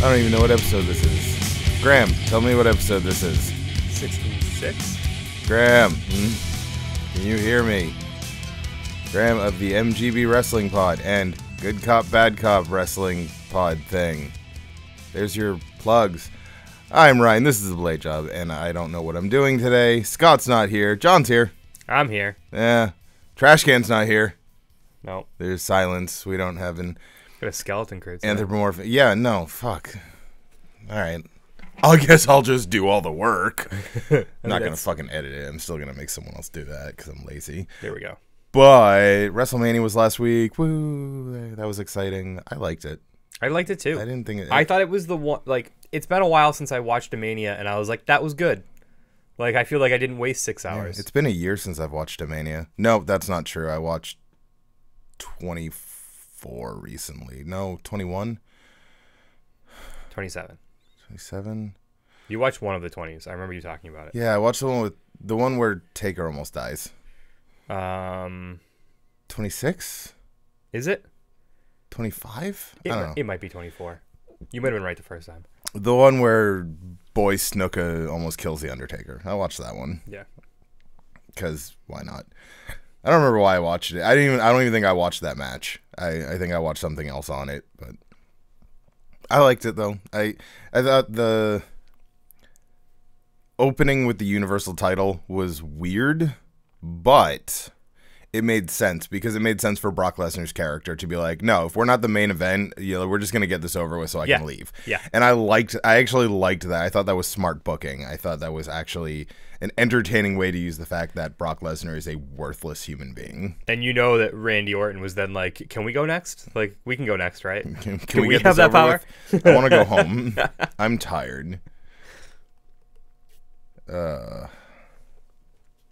I don't even know what episode this is. Graham, tell me what episode this is. 66? Graham, can you hear me? Graham of the MGB Wrestling Pod and Good Cop, Bad Cop Wrestling Pod thing. There's your plugs. I'm Ryan, this is the Blade Job, and I don't know what I'm doing today. Scott's not here. John's here. I'm here. Yeah. Trash Can's not here. No. There's silence. We don't have an Got a skeleton crate. anthropomorphic. Yeah, no, fuck. Alright. I guess I'll just do all the work. I'm not going to fucking edit it. I'm still going to make someone else do that because I'm lazy. There we go. But WrestleMania was last week. Woo. That was exciting. I liked it. I liked it too. I didn't think it... I thought it was the one, like, it's been a while since I watched a Mania, and I was like, that was good. Like, I feel like I didn't waste 6 hours. Yeah, it's been a year since I've watched a Mania. No, that's not true. I watched 24 recently. No, 21? 27. 27? You watched one of the 20s. I remember you talking about it. Yeah, I watched the one where Taker almost dies. 26? Is it? 25? I don't know. It might be 24. You might have been right the first time. The one where Boy Snuka almost kills the Undertaker. I watched that one. Yeah. Because why not? I don't remember why I watched it. I don't even think I watched that match. I think I watched something else on it, but I liked it though. I thought the opening with the Universal title was weird, but it made sense because it made sense for Brock Lesnar's character to be like, no, if we're not the main event, we're just gonna get this over with so I can leave. Yeah. And I actually liked that. I thought that was smart booking. I thought that was actually an entertaining way to use the fact that Brock Lesnar is a worthless human being. And you know that Randy Orton was then like, can we go next? Like, we can go next, right? Can we get have this that over power? with? I want to go home. I'm tired.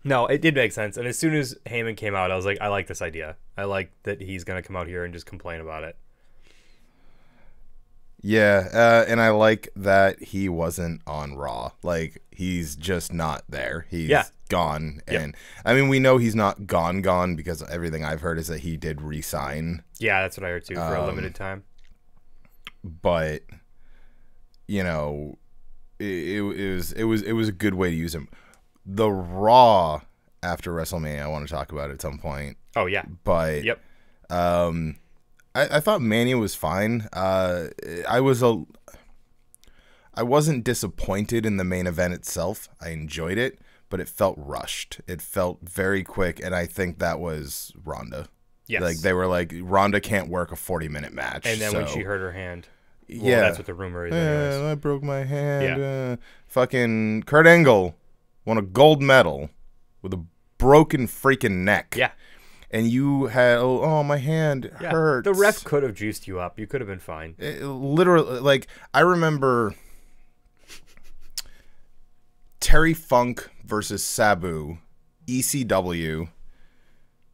No, it did make sense. And as soon as Heyman came out, I was like, I like this idea. I like that he's going to come out here and just complain about it. Yeah, and I like that he wasn't on Raw. Like, he's just not there. He's gone. And, I mean, we know he's not gone because everything I've heard is that he did re-sign. Yeah, that's what I heard, too, for a limited time. But, it was a good way to use him. The Raw after WrestleMania, I want to talk about at some point. Oh, yeah. But, I thought Mania was fine. I wasn't disappointed in the main event itself. I enjoyed it, but it felt rushed. It felt very quick, and I think that was Ronda. Yes. Like, they were like, Ronda can't work a 40-minute match. And then when she hurt her hand. Well, yeah. That's what the rumor is anyways. I broke my hand. Fucking Kurt Angle won a gold medal with a broken freaking neck. Yeah. And you had, my hand hurts. The ref could have juiced you up. You could have been fine. Literally, like, I remember Terry Funk versus Sabu, ECW,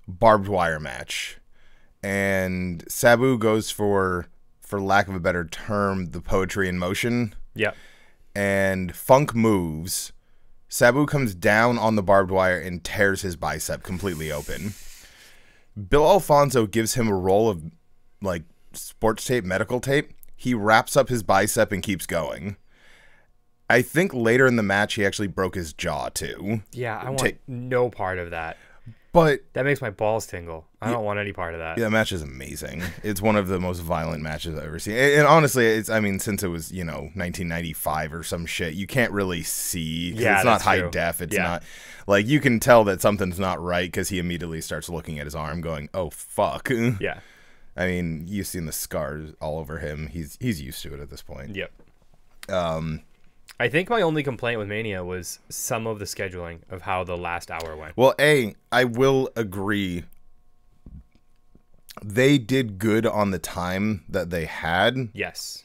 barbed wire match. And Sabu goes for lack of a better term, the poetry in motion. Yeah. And Funk moves. Sabu comes down on the barbed wire and tears his bicep completely open. Bill Alfonso gives him a roll of, like, sports tape, medical tape. He wraps up his bicep and keeps going. I think later in the match, he actually broke his jaw, too. Yeah, I want no part of that. But that makes my balls tingle. I don't want any part of that. Yeah, that match is amazing. It's one of the most violent matches I've ever seen. And honestly, since it was, 1995 or some shit, you can't really see. Yeah, it's not high def. It's not, like, you can tell that something's not right because he immediately starts looking at his arm going, oh, fuck. Yeah. I mean, you've seen the scars all over him. He's used to it at this point. Yep. I think my only complaint with Mania was some of the scheduling of how the last hour went. Well, I will agree. They did good on the time that they had. Yes.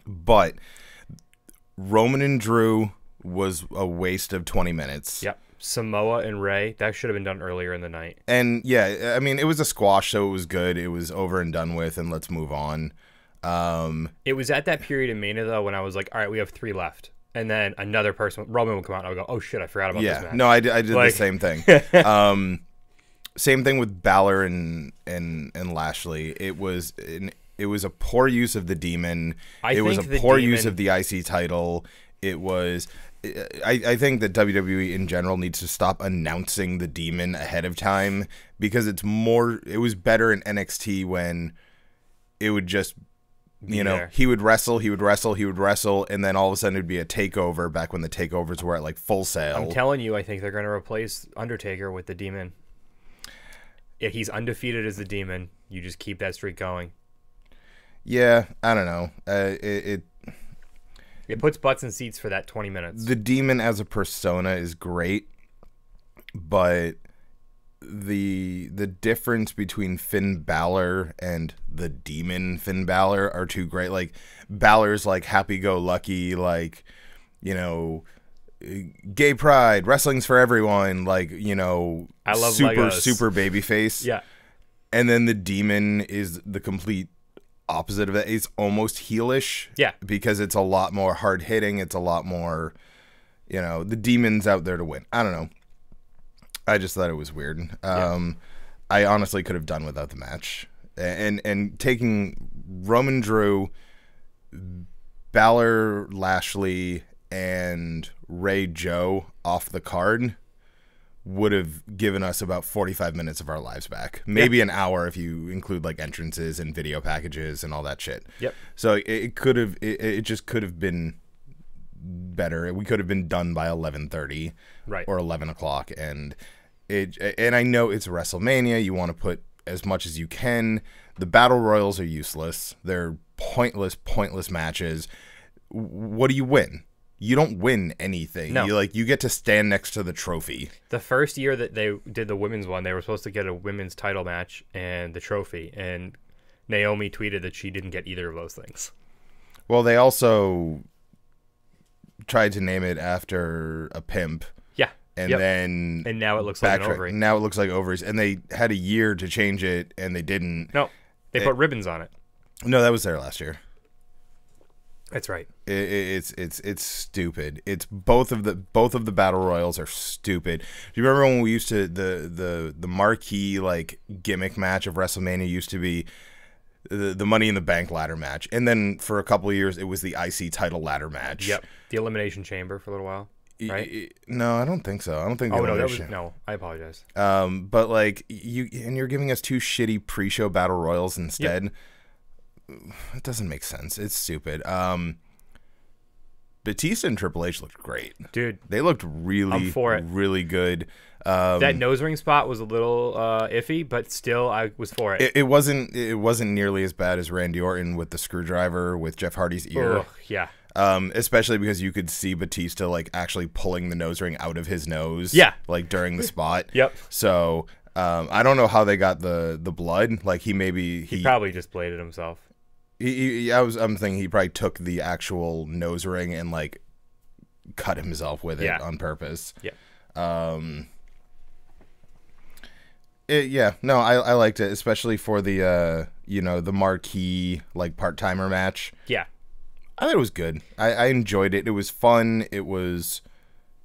But Roman and Drew was a waste of 20 minutes. Yep. Samoa and Ray, that should have been done earlier in the night. And, yeah, I mean, it was a squash, so it was good. It was over and done with, and let's move on. It was at that period in Mania, though, when I was like, all right, we have 3 left. And then another person, Roman would come out, and I would go, oh, shit, I forgot about this match. No, I did the same thing. Same thing with Balor and Lashley. It was It was a poor use of the demon. I it was a think the poor demon- use of the IC title. It was. I think that WWE in general needs to stop announcing the demon ahead of time, because it's more. It was better in NXT when it would just, he would wrestle, and then all of a sudden it'd be a takeover. Back when the takeovers were at like Full Sail. I'm telling you, I think they're going to replace Undertaker with the demon. If he's undefeated as the demon, you just keep that streak going. Yeah, I don't know. It puts butts in seats for that 20 minutes. The demon as a persona is great, but the difference between Finn Balor and the demon Finn Balor are too great. Like, Balor's like happy-go-lucky, like, gay pride, wrestling's for everyone, like, I love super Legos. super babyface. Yeah. And then the demon is the complete opposite of that. It's almost heelish. Yeah. Because it's a lot more hard hitting. It's a lot more, the demon's out there to win. I don't know. I just thought it was weird. I honestly could have done without the match. And taking Roman Drew, Balor Lashley, and Ray Joe off the card would have given us about 45 minutes of our lives back. Maybe an hour if you include like entrances and video packages and all that shit. Yep. So it just could have been better. We could have been done by 11:30 or 11 o'clock. And I know it's WrestleMania. You want to put as much as you can. The Battle Royals are useless. They're pointless matches. What do you win? You don't win anything. No. You get to stand next to the trophy. The first year that they did the women's one, they were supposed to get a women's title match and the trophy, and Naomi tweeted that she didn't get either of those things. Well, they also tried to name it after a pimp. Yeah. And then... And now it looks like an ovary. Now it looks like ovaries. And they had a year to change it, and they didn't. No. They put ribbons on it. No, that was there last year. That's right. It's stupid. It's both of the battle royals are stupid. Do you remember when we used to the marquee like gimmick match of WrestleMania used to be the Money in the Bank ladder match, and then for a couple of years it was the IC title ladder match. Yep. The Elimination Chamber for a little while. Right? No, I don't think so. I don't think. No, I apologize. But like you're giving us two shitty pre-show battle royals instead. Yep. It doesn't make sense. It's stupid. Batista and Triple H looked great. Dude. They looked really good. That nose ring spot was a little iffy, but still I was for it. It wasn't nearly as bad as Randy Orton with the screwdriver with Jeff Hardy's ear. Ugh, yeah. Especially because you could see Batista like actually pulling the nose ring out of his nose. Yeah. Like during the spot. Yep. So I don't know how they got the blood. Like he probably just bladed himself. I'm thinking he probably took the actual nose ring and like cut himself with it on purpose. Yeah. No, I liked it, especially for the the marquee like part-timer match. Yeah. I thought it was good. I enjoyed it. It was fun. It was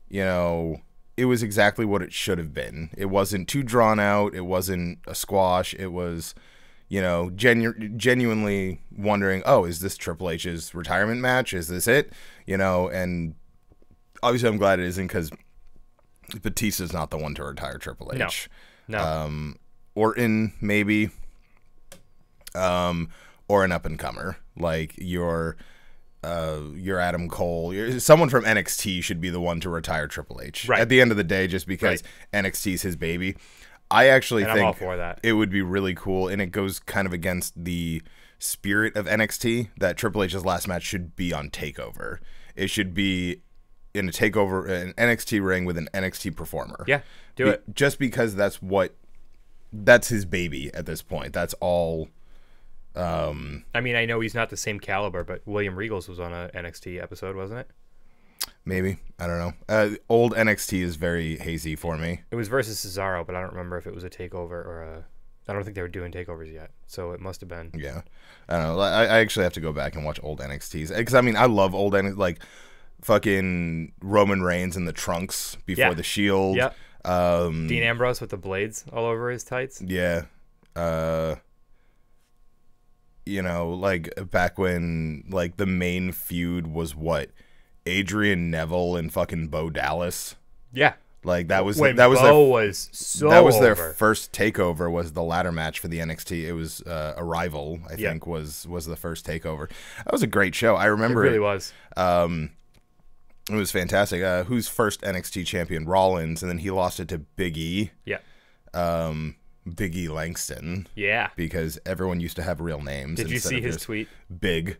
it was exactly what it should have been. It wasn't too drawn out. It wasn't a squash. It was genuinely wondering, oh, is this Triple H's retirement match? Is this it? And obviously I'm glad it isn't, because Batista's not the one to retire Triple H. No. Orton, maybe. Or an up-and-comer. Like your Adam Cole. Someone from NXT should be the one to retire Triple H. Right. At the end of the day, just because NXT's his baby. I actually think I'm all for that. It would be really cool, and it goes kind of against the spirit of NXT, that Triple H's last match should be on TakeOver. It should be in a TakeOver, an NXT ring with an NXT performer. Yeah, do it. Just because that's his baby at this point. That's all. I mean, I know he's not the same caliber, but William Regals was on a NXT episode, wasn't it? Maybe. I don't know. Old NXT is very hazy for me. It was versus Cesaro, but I don't remember if it was a takeover or a... I don't think they were doing takeovers yet, so it must have been. Yeah. I don't know. I actually have to go back and watch old NXTs. Because, I mean, I love old NXT. Like, fucking Roman Reigns in the trunks before the Shield. Yep. Dean Ambrose with the blades all over his tights. Yeah. you know, like back when like the main feud was what, Adrian Neville and fucking Bo Dallas. Yeah. Like that was when that was Bo their, was so that was their over. first takeover, was the ladder match for the NXT. It was Arrival, I Yeah. think was the first takeover. That was a great show. I remember It really was. It was fantastic. Who's first NXT champion? Rollins, and then he lost it to Big E. Yeah. Big E Langston. Yeah. Because everyone used to have real names. Did you instead see of his just tweet Big?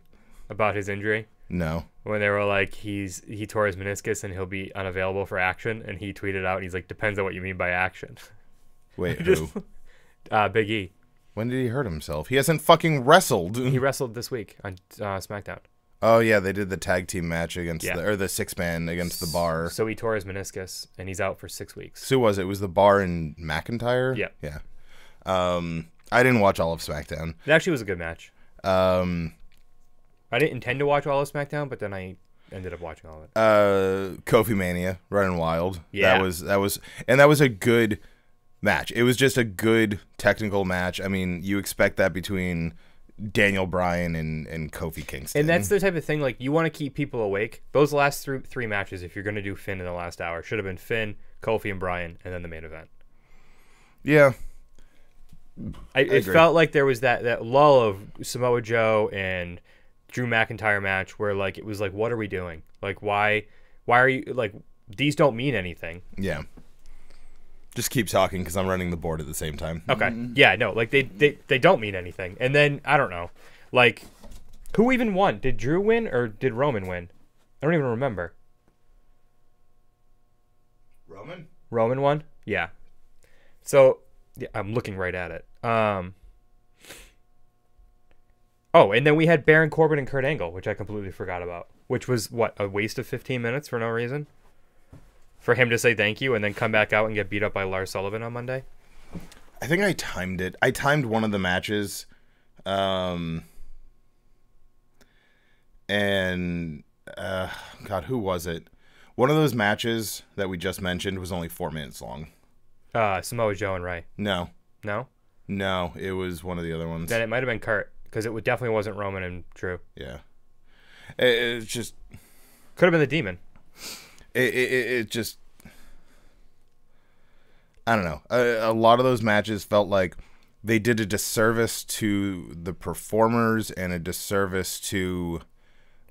about his injury? No. When they were like, he tore his meniscus and he'll be unavailable for action, and he tweeted out, and he's like, depends on what you mean by action. Wait, Just- who? Big E. When did he hurt himself? He hasn't fucking wrestled. He wrestled this week on SmackDown. Oh yeah, they did the tag team match against Yeah. the 6-man against the Bar. So he tore his meniscus, and he's out for 6 weeks. So was it? It was the Bar and McIntyre? Yeah. Yeah. I didn't watch all of SmackDown. It actually was a good match. Um, I didn't intend to watch all of SmackDown, but then I ended up watching all of it. Kofi Mania, Running Wild. Yeah. That was a good match. It was just a good technical match. I mean, you expect that between Daniel Bryan and Kofi Kingston. And that's the type of thing, like, you want to keep people awake. Those last three matches, if you're going to do Finn in the last hour, should have been Finn, Kofi, and Bryan, and then the main event. Yeah. It agree. felt like there was that lull of Samoa Joe and Drew McIntyre match where, like, it was like, what are we doing? Like, why are you, like, these don't mean anything. Yeah. Just keep talking because I'm running the board at the same time. Okay. Yeah, no, like, they don't mean anything. And then, I don't know, like, who even won? Did Drew win or did Roman win? I don't even remember. Roman won? Yeah. So, yeah, I'm looking right at it. Oh, and then we had Baron Corbin and Kurt Angle, which I completely forgot about. Which was, what, a waste of 15 minutes for no reason? For him to say thank you and then come back out and get beat up by Lars Sullivan on Monday? I think I timed it. I timed one of the matches. And, God, who was it? One of those matches that we just mentioned was only 4 minutes long. Samoa Joe and Ray. No. No? No, it was one of the other ones. Then it might have been Kurt, because it definitely wasn't Roman and Drew. Yeah. It's just... Could have been the Demon. It just... I don't know. A lot of those matches felt like they did a disservice to the performers and a disservice to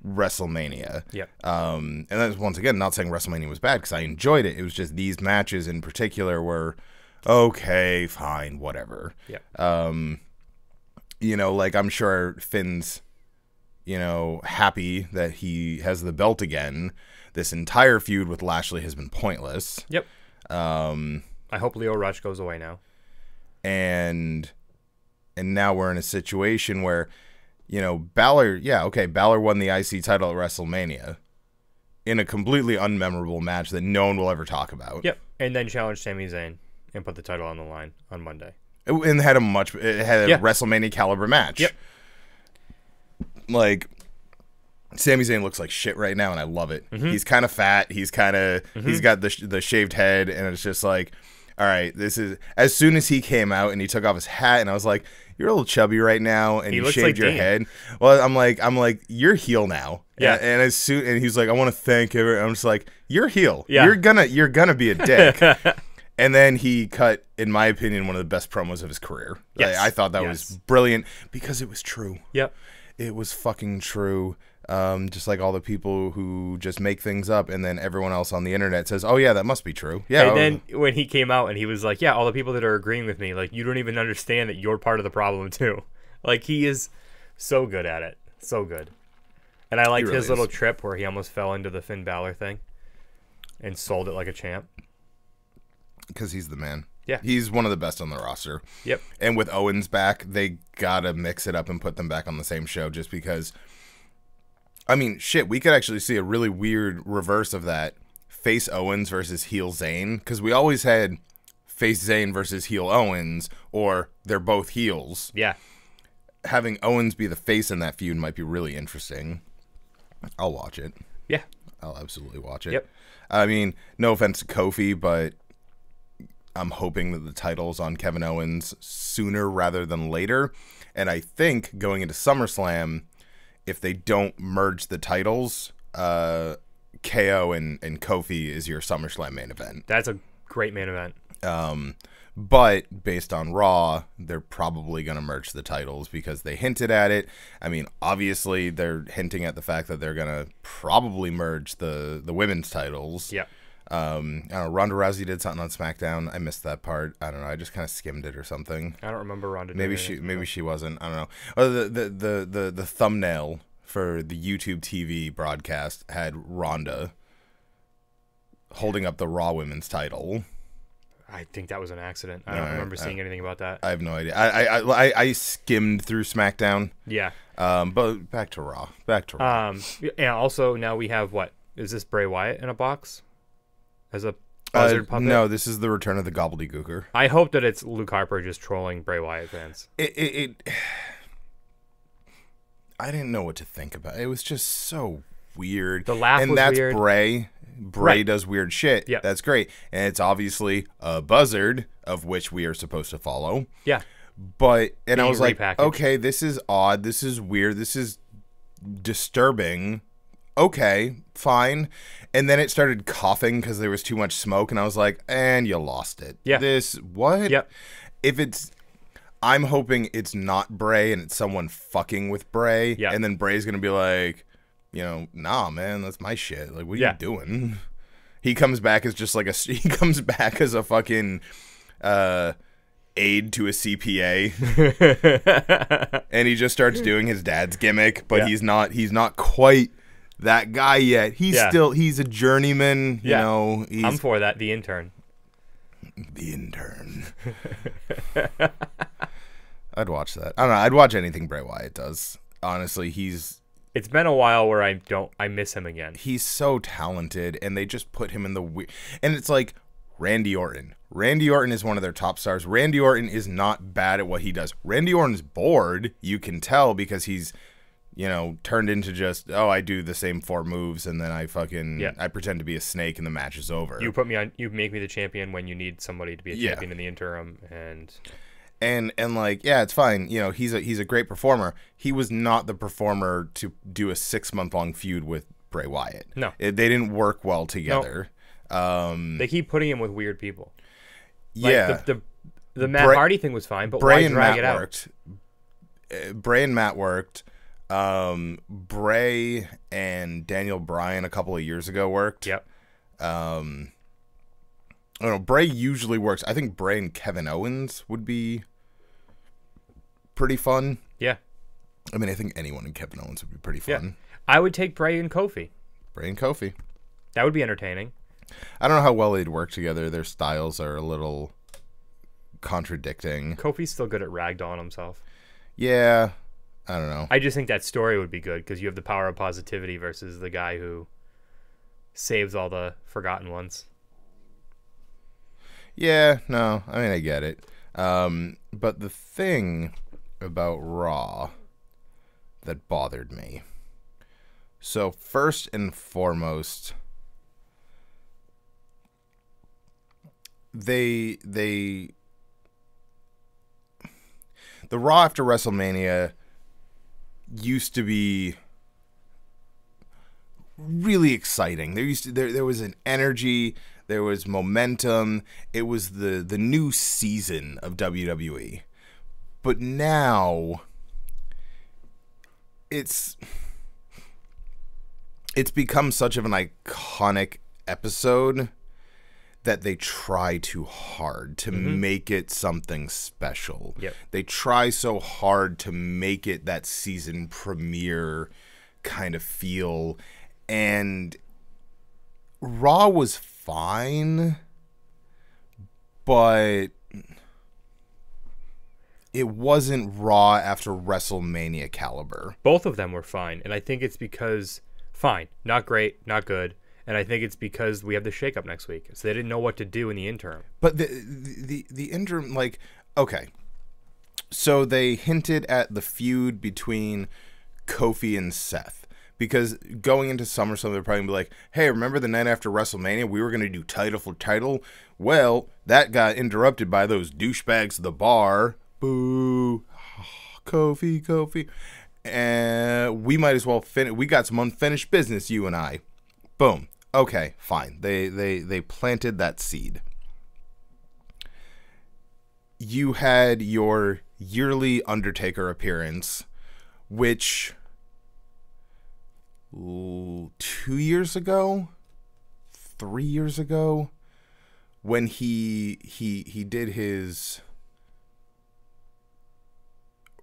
WrestleMania. Yep. And that's, once again, not saying WrestleMania was bad because I enjoyed it. It was just these matches in particular were, okay, fine, whatever. Yep. You know, like, I'm sure Finn's, you know, happy that he has the belt again. This entire feud with Lashley has been pointless. Yep. I hope Leo Rush goes away now. And now we're in a situation where, you know, Balor won the IC title at WrestleMania in a completely unmemorable match that no one will ever talk about. Yep. And then challenged Sami Zayn and put the title on the line on Monday. And had a WrestleMania caliber match. Yep. Like, Sami Zayn looks like shit right now, and I love it. Mm-hmm. He's kind of fat. He's got the shaved head, and it's just like, all right, this is... As soon as he came out and he took off his hat, and I was like, you're a little chubby right now, and He you looks shaved like your Dean. head. Well, I'm like, you're heel now. Yeah. And he's like, I want to thank everyone. I'm just like, you're heel. Yeah. You're gonna be a dick. And then he cut, in my opinion, one of the best promos of his career. Yes. I thought that was brilliant because it was true. Yep. It was fucking true. Just like all the people who just make things up, and then everyone else on the internet says, "Oh yeah, that must be true." Yeah. And then when he came out and he was like, "Yeah, all the people that are agreeing with me, like, you don't even understand that you're part of the problem too." Like, he is so good at it, so good. And I liked really his little is. trip where he almost fell into the Finn Balor thing and sold it like a champ. because he's the man. Yeah. He's one of the best on the roster. Yep. And with Owens back, they gotta mix it up and put them back on the same show just because. I mean, shit, we could actually see a really weird reverse of that. Face Owens versus heel Zayn. Because we always had face Zayn versus heel Owens, or they're both heels. Yeah. Having Owens be the face in that feud might be really interesting. I'll watch it. Yeah. I'll absolutely watch it. Yep. I mean, no offense to Kofi, but I'm hoping that the title's on Kevin Owens sooner rather than later. And I think going into SummerSlam, if they don't merge the titles, KO and Kofi is your SummerSlam main event. That's a great main event. But based on Raw, they're probably going to merge the titles because they hinted at it. I mean, obviously, they're hinting at the fact that they're going to probably merge the women's titles. Yeah. I don't know, Ronda Rousey did something on SmackDown. I missed that part. I don't know. I just kind of skimmed it or something. I don't remember Ronda. Maybe she wasn't. I don't know. Oh, the thumbnail for the YouTube TV broadcast had Ronda holding up the Raw Women's title. I think that was an accident. I don't remember seeing anything about that. I have no idea. I skimmed through SmackDown. Yeah. But back to Raw. And also now we have what? Is this Bray Wyatt in a box? As a buzzard puppet? No, this is the return of the gobbledygooker. I hope that it's Luke Harper just trolling Bray Wyatt fans. I didn't know what to think about it. It was just so weird. The laugh was weird. weird. And that's Bray does weird shit. Yeah. That's great. And it's obviously a buzzard, of which we are supposed to follow. Yeah. But, and I was like, repackaged. okay, this is odd. This is weird. This is disturbing. Okay, fine. And then it started coughing because there was too much smoke. And I was like, and you lost it. Yeah. What? Yep. I'm hoping it's not Bray and it's someone fucking with Bray. Yeah. And then Bray's going to be like, nah, man, that's my shit. Like, what are you doing? He comes back as just like a fucking aide to a CPA. And he just starts doing his dad's gimmick, but he's not quite that guy yet. He's a journeyman, you know. I'm for that, the intern. The intern. I'd watch that. I don't know. I'd watch anything Bray Wyatt does. Honestly, it's been a while where I miss him again. He's so talented, and they just put him in and it's like Randy Orton. Randy Orton is one of their top stars. Randy Orton is not bad at what he does. Randy Orton's bored, you can tell, because he's, turned into just, I do the same 4 moves, and then I pretend to be a snake, and the match is over. You make me the champion when you need somebody to be a champion in the interim, and it's fine. He's a great performer. He was not the performer to do a 6-month-long feud with Bray Wyatt. No. They didn't work well together. They keep putting him with weird people. Yeah. Like the Matt Hardy thing was fine, but why drag it out? Bray and Matt worked. Bray and Daniel Bryan a couple of years ago worked. Yep. I don't know. Bray usually works. I think Bray and Kevin Owens would be pretty fun. Yeah. I mean, I think anyone in Kevin Owens would be pretty fun. Yeah. I would take Bray and Kofi. Bray and Kofi. That would be entertaining. I don't know how well they'd work together. Their styles are a little contradicting. Kofi's still good at ragdolling himself. Yeah. I don't know. I just think that story would be good because you have the power of positivity versus the guy who saves all the forgotten ones. Yeah, no, I mean, I get it. But the thing about Raw that bothered me. So first and foremost, the Raw after WrestleMania used to be really exciting. There was an energy, there was momentum. It was the new season of WWE. But now it's become such of an iconic episode that they try too hard to make it something special. Yep. They try so hard to make it that season premiere kind of feel. And Raw was fine, but it wasn't Raw after WrestleMania caliber. Both of them were fine, and I think it's because fine, not great, not good. And I think it's because we have the shakeup next week, so they didn't know what to do in the interim. But the interim, okay, so they hinted at the feud between Kofi and Seth, Because going into SummerSlam, they're probably going to be like, hey, remember the night after WrestleMania? We were going to do title for title. Well, that got interrupted by those douchebags at the bar. Boo. Kofi. And we might as well finish. We got some unfinished business, you and I. Boom. Okay, fine. They planted that seed. You had your yearly Undertaker appearance, which 2 years ago, 3 years ago, when he did his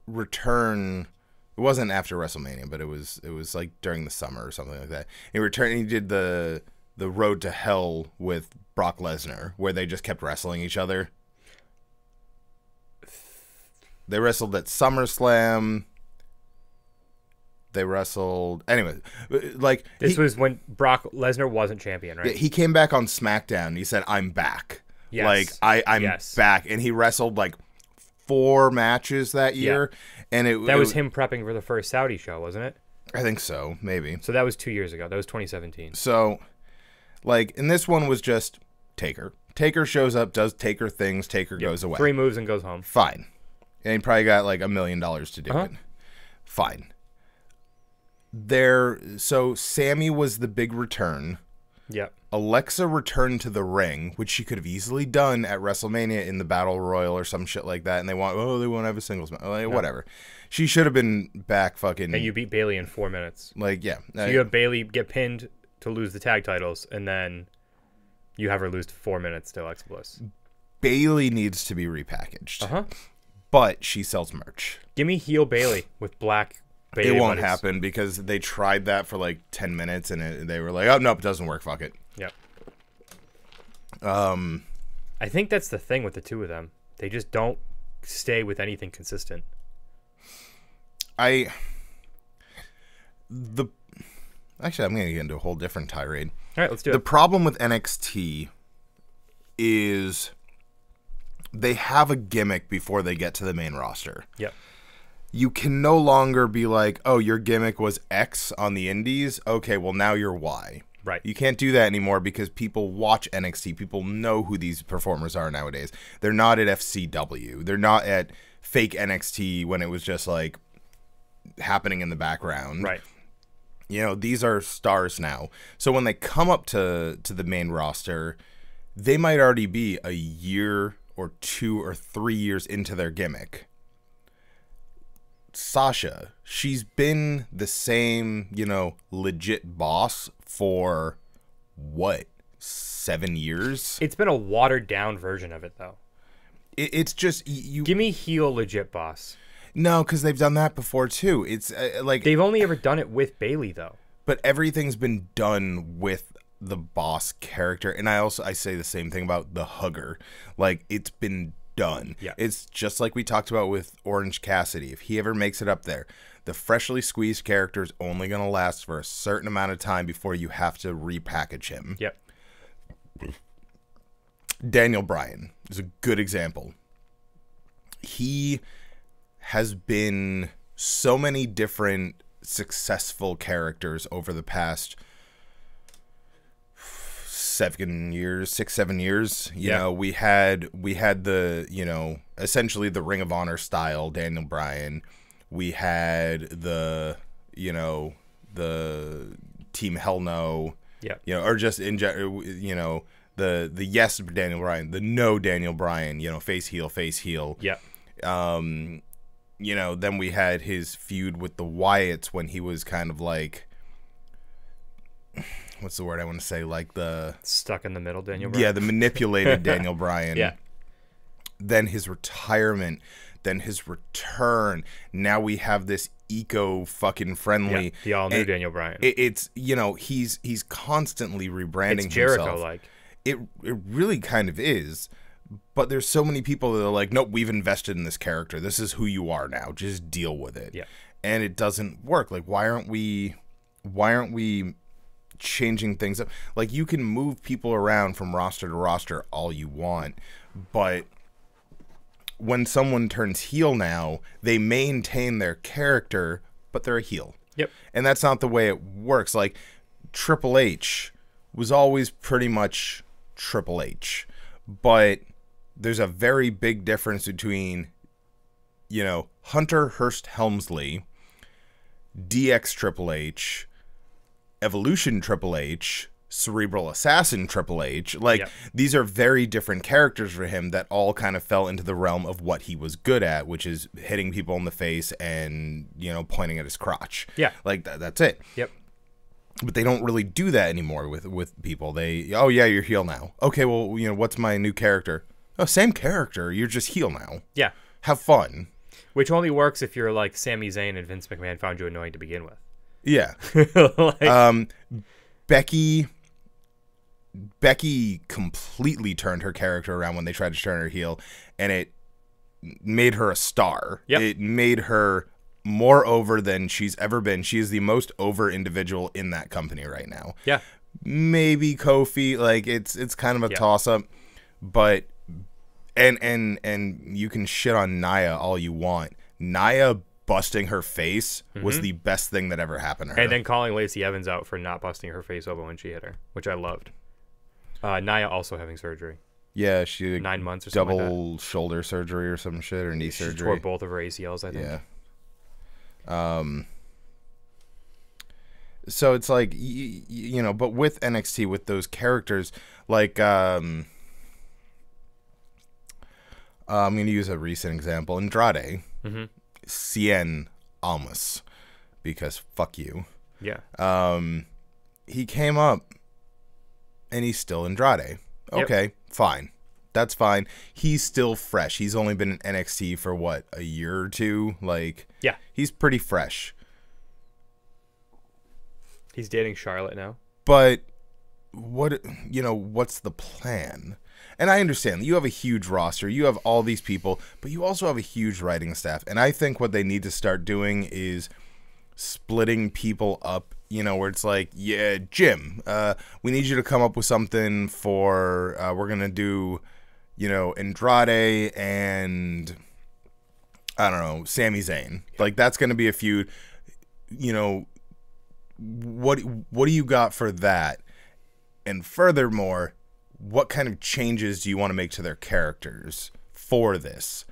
return. It wasn't after WrestleMania, but it was like during the summer or something like that. He returned. He did the Road to Hell with Brock Lesnar, where they just kept wrestling each other. They wrestled at SummerSlam. They wrestled anyway. Like this was when Brock Lesnar wasn't champion, right? He came back on SmackDown. He said, "I'm back." Yes. Like I'm back, and he wrestled like 4 matches that year, and that was him prepping for the first Saudi show, wasn't it? I think so, maybe. So that was 2 years ago. That was 2017. So, like, and this one was just Taker. Taker shows up, does Taker things. Taker goes away. 3 moves and goes home. Fine. And he probably got like $1 million to do it. Fine. So Sammy was the big return. Yep. Alexa returned to the ring, which she could have easily done at WrestleMania in the Battle Royal or some shit like that. And they won't have a singles match. Like, whatever. She should have been back fucking. And you beat Bayley in 4 minutes. Like, yeah. So you have Bayley get pinned to lose the tag titles, and then you have her lose 4 minutes to Alexa Bliss. Bayley needs to be repackaged. But she sells merch. Give me heel Bayley with black Bayley. It won't happen because they tried that for like 10 minutes and they were like, oh, nope, it doesn't work. Fuck it. Yep. I think that's the thing with the two of them. They just don't stay with anything consistent. Actually, I'm going to get into a whole different tirade. All right, let's do it. The problem with NXT is they have a gimmick before they get to the main roster. Yep. You can no longer be like, oh, your gimmick was X on the indies. Okay, well, now you're Y. Right. You can't do that anymore because people watch NXT. People know who these performers are nowadays. They're not at FCW. They're not at fake NXT when it was just like happening in the background. Right. You know, these are stars now. So when they come up to the main roster, they might already be a year or 2 or 3 years into their gimmick. Sasha, she's been the same, legit boss for what, 7 years? It's been a watered down version of it, though. It's just you. Give me heel legit boss. No, because they've done that before too. It's like they've only ever done it with Bayley, though. But everything's been done with the boss character, and I say the same thing about the hugger. Like, it's been done. Yeah. It's just like we talked about with Orange Cassidy. If he ever makes it up there, the freshly squeezed character is only going to last for a certain amount of time before you have to repackage him. Yep. Daniel Bryan is a good example. He has been so many different successful characters over the past 7 years, 6-7 years. You know, we had the, essentially the Ring of Honor style Daniel Bryan. We had the Team Hell No. Yeah. Or just in general, the yes Daniel Bryan, the no Daniel Bryan, face heel. Yeah. Then we had his feud with the Wyatts when he was kind of like, what's the word I want to say? Like the stuck in the middle Daniel Bryan. Yeah, the manipulated Daniel Bryan. Yeah. Then his retirement, then his return. Now we have this eco fucking friendly. The all new Daniel Bryan. It's he's constantly rebranding it's Jericho himself. Like. It really kind of is. But there's so many people that are like, nope, we've invested in this character. This is who you are now. Just deal with it. Yeah. And it doesn't work. Like, why aren't we changing things up? Like, you can move people around from roster to roster all you want, but when someone turns heel now, they maintain their character, but they're a heel. Yep. And that's not the way it works. Like, Triple H was always pretty much Triple H. But there's a very big difference between, Hunter Hearst Helmsley, DX Triple H, Evolution Triple H, Cerebral Assassin Triple H. Like, these are very different characters for him that all kind of fell into the realm of what he was good at, which is hitting people in the face and, pointing at his crotch. Yeah. Like, that's it. Yep. But they don't really do that anymore with people. Oh, yeah, you're heel now. Okay, well, what's my new character? Oh, same character. You're just heel now. Yeah. Have fun. Which only works if you're like Sami Zayn and Vince McMahon found you annoying to begin with. Yeah. Becky completely turned her character around when they tried to turn her heel, and it made her a star. Yep. It made her more over than she's ever been. She is the most over individual in that company right now. Yeah. Maybe Kofi, like it's kind of a toss up, but and you can shit on Nia all you want. Nia busting her face was the best thing that ever happened to her. And then calling Lacey Evans out for not busting her face open when she hit her, which I loved. Nia also having surgery. Yeah, she had 9 months or something double like that. shoulder surgery or some shit, or knee She surgery. tore both of her ACLs, I think. Yeah. So it's like, but with NXT, with those characters, like, I'm going to use a recent example. Andrade, Cien Almas, because fuck you. Yeah. He came up, and he's still Andrade. Okay, fine. That's fine. He's still fresh. He's only been in NXT for, what, a year or two? Like, yeah, he's pretty fresh. He's dating Charlotte now. But what's the plan? And I understand you have a huge roster, you have all these people, but you also have a huge writing staff. And I think what they need to start doing is splitting people up, where it's like, yeah, Jim, we need you to come up with something for, we're going to do, Andrade and, I don't know, Sami Zayn. Like, that's going to be a feud. What do you got for that? And furthermore, what kind of changes do you want to make to their characters for this?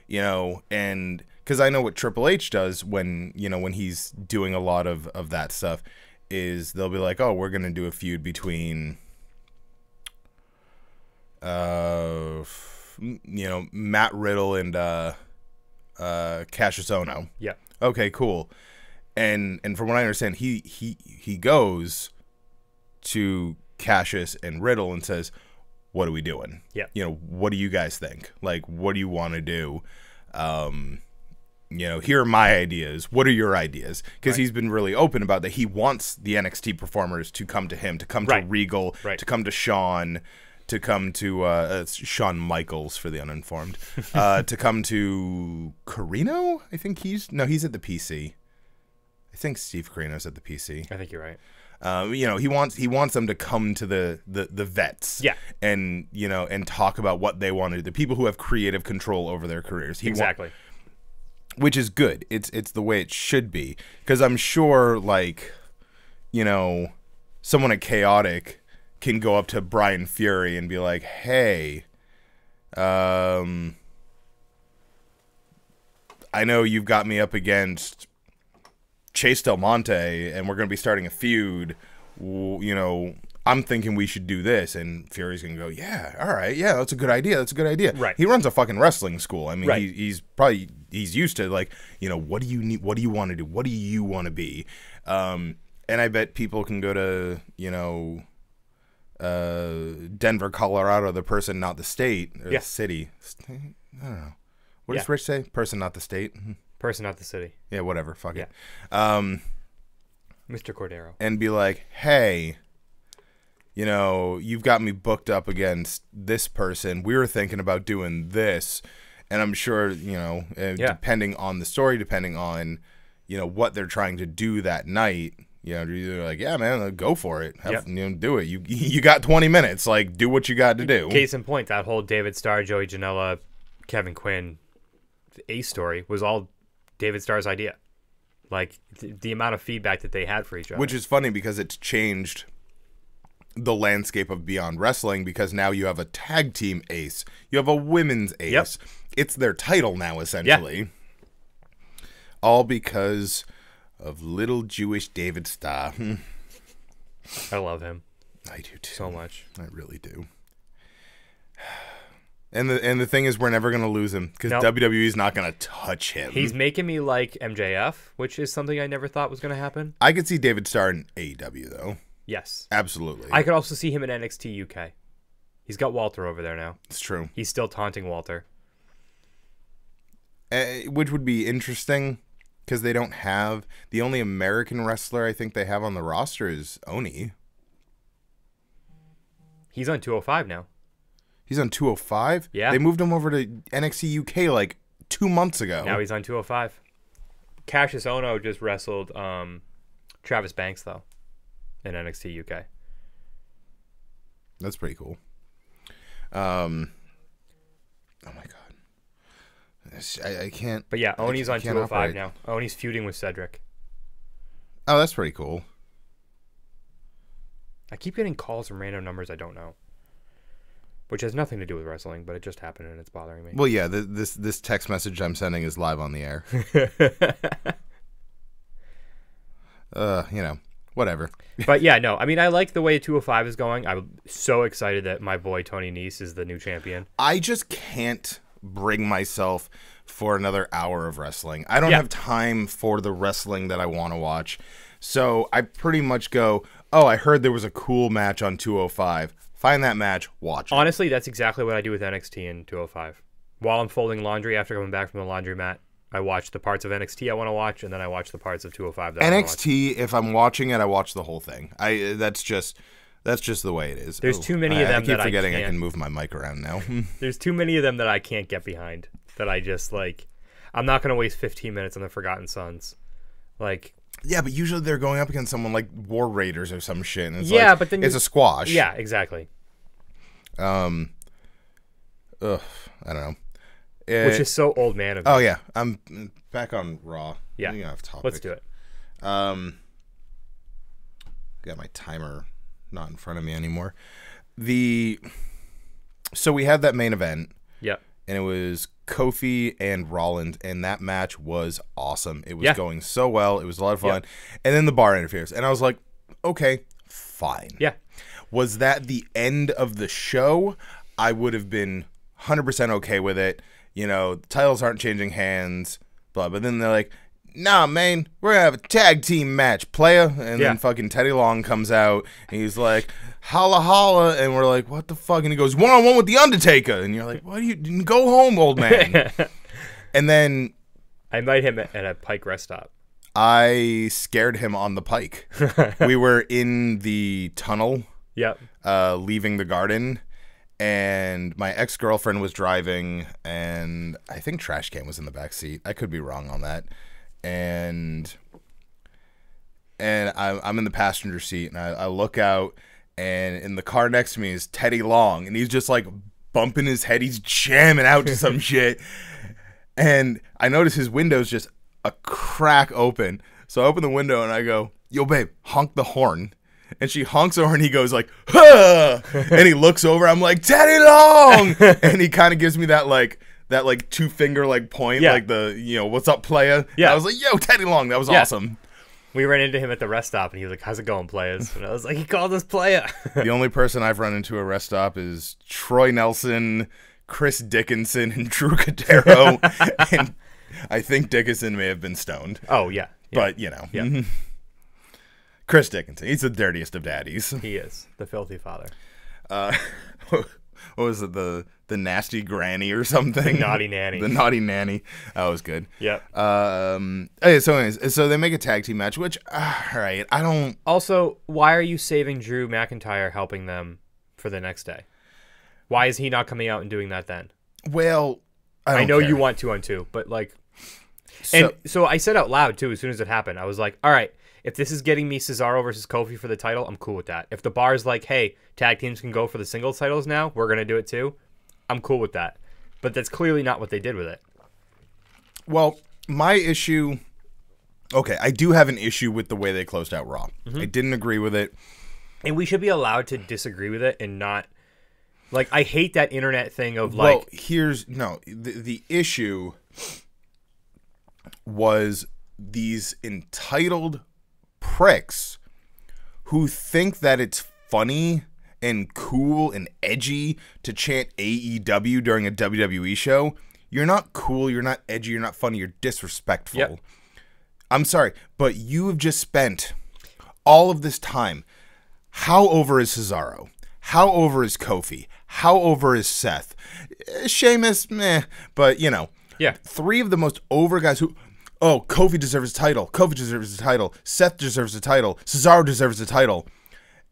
And because I know what Triple H does when he's doing a lot of that stuff is they'll be like, oh, we're going to do a feud between, Matt Riddle and Cassius Ohno. Yeah. Okay, cool. And from what I understand, he goes to Cassius and Riddle and says, what are we doing? Yeah. What do you guys think? Like, what do you want to do? Here are my ideas. What are your ideas? Because he's been really open about that. He wants the NXT performers to come to him, to come to Regal, to come to Shawn, to come to Shawn Michaels for the uninformed, to come to Carino. I think he's at the PC. I think Steve Carino's at the PC. I think you're right. He wants them to come to the vets, and and talk about what they want to do. The people who have creative control over their careers. Exactly. Which is good. It's the way it should be. Because I'm sure, like, someone at Chaotic can go up to Brian Fury and be like, hey, I know you've got me up against Chase Del Monte, and we're going to be starting a feud. I'm thinking we should do this. And Fury's going to go, yeah, all right, yeah, that's a good idea. Right. He runs a fucking wrestling school. I mean, he's used to, like, what do you need? What do you want to do? What do you want to be? And I bet people can go to, Denver, Colorado, the person, not the state, or the city. I don't know. What does Rich say? Person, not the state. Person, not the city. Yeah, whatever. Fuck it. Mr. Cordero. And be like, hey, you've got me booked up against this person. We were thinking about doing this. And I'm sure, depending on the story, depending on, what they're trying to do that night, they're like, yeah, man, go for it. Do it. You got 20 minutes. Like, do what you got to do. Case in point, that whole David Starr, Joey Janela, Kevin Quinn Ace story was all David Starr's idea. Like, the amount of feedback that they had for each other. Which is funny because it's changed the landscape of Beyond Wrestling, because now you have a tag team ace. You have a women's ace. Yep. It's their title now, essentially. Yeah. All because of little Jewish David Starr. I love him. I do too. So much. I really do. And the thing is, we're never going to lose him because Nope. WWE's not going to touch him. He's making me like MJF, which is something I never thought was going to happen. I could see David Starr in AEW, though. Yes. Absolutely. I could also see him in NXT UK. He's got Walter over there now. It's true. He's still taunting Walter. Which would be interesting because they don't have... The only American wrestler I think they have on the roster is Oni. He's on 205 now. He's on 205? Yeah. They moved him over to NXT UK like 2 months ago. Now he's on 205. Cassius Ono just wrestled Travis Banks, though, in NXT UK. That's pretty cool. Oh, my God. I can't... But yeah, Oni's on can't 205 operate. now. Oni's feuding with Cedric. Oh, that's pretty cool. I keep getting calls from random numbers I don't know. Which has nothing to do with wrestling, but it just happened and it's bothering me. Well, yeah, this text message I'm sending is live on the air. Whatever. But yeah, no, I mean, I like the way 205 is going. I'm so excited that my boy Tony Nese is the new champion. I just can't bring myself for another hour of wrestling. I don't have time for the wrestling that I want to watch. So I pretty much go, oh, I heard there was a cool match on 205. Find that match, watch it. Honestly, that's exactly what I do with NXT and 205. While I'm folding laundry after coming back from the laundromat, I watch the parts of NXT I want to watch, and then I watch the parts of 205 that I want to watch. NXT, if I'm watching it, I watch the whole thing. That's just the way it is. There's too many of them I keep that forgetting I I can't. can move my mic around now. There's too many of them that I can't get behind. That I just, like... I'm not going to waste 15 minutes on the Forgotten Sons. Like... Yeah, but usually they're going up against someone like War Raiders or some shit. And it's but then it's a squash. Yeah, exactly. I don't know. Which is so old man of me. Oh yeah, I'm back on Raw. Yeah, We off topic. let's do it. Got my timer not in front of me anymore. So we had that main event. Yep. And it was Kofi and Rollins, and that match was awesome. It was going so well. It was a lot of fun. And then the bar interferes, and I was like, okay, fine. Yeah. Was that the end of the show? I would have been 100% okay with it. You know, the titles aren't changing hands, blah. But then they're like, nah, man, we're going to have a tag team match, playa. And then fucking Teddy Long comes out, and he's like, holla holla. And we're like, what the fuck? And he goes, one-on-one with The Undertaker. And you're like, what do you, go home, old man. And then I met him at a Pike rest stop. I scared him on the Pike. We were in the tunnel. Yep. Leaving the garden, and my ex-girlfriend was driving, and I think Trash Can was in the back seat. I could be wrong on that. And I'm in the passenger seat, and I look out, and in the car next to me is Teddy Long, and he's just like bumping his head. He's jamming out to some shit. And I notice his window's just a crack open. So I open the window and I go, yo, babe, honk the horn. And she honks over and he goes like, huh! And he looks over. I'm like, Teddy Long! And he kind of gives me that like 2-finger like point, like the, you know, what's up, playa? Yeah. And I was like, yo, Teddy Long. That was awesome. We ran into him at the rest stop and he was like, how's it going, players? And I was like, he called us playa. The only person I've run into at a rest stop is Troy Nelson, Chris Dickinson, and Drew Cadero. And I think Dickinson may have been stoned. Oh, yeah. But, you know. Yeah. Chris Dickinson. He's the dirtiest of daddies. He is. The filthy father. What was it? The nasty granny or something? The naughty nanny. The naughty nanny. That was good. Yep. Okay, so anyways, so they make a tag team match, which, all right, I don't... Also, why are you saving Drew McIntyre helping them for the next day? Why is he not coming out and doing that then? Well, I know care. you want 2-on-2, but like... So I said out loud, too, as soon as it happened. I was like, all right, if this is getting me Cesaro versus Kofi for the title, I'm cool with that. If the bar's like, hey, tag teams can go for the singles titles now, we're going to do it too, I'm cool with that. But that's clearly not what they did with it. Well, my issue Okay, I do have an issue with the way they closed out Raw. I didn't agree with it. And we should be allowed to disagree with it and not... Like, I hate that internet thing of, like... Well, here's... No, the issue was these entitled pricks who think that it's funny and cool and edgy to chant AEW during a WWE show. You're not cool, you're not edgy, you're not funny, you're disrespectful. Yep. I'm sorry, but you have just spent all of this time. How over is Cesaro? How over is Kofi? How over is Seth? Sheamus, meh, but you know. Yeah. 3 of the most over guys who... Oh, Kofi deserves a title. Kofi deserves a title. Seth deserves a title. Cesaro deserves a title.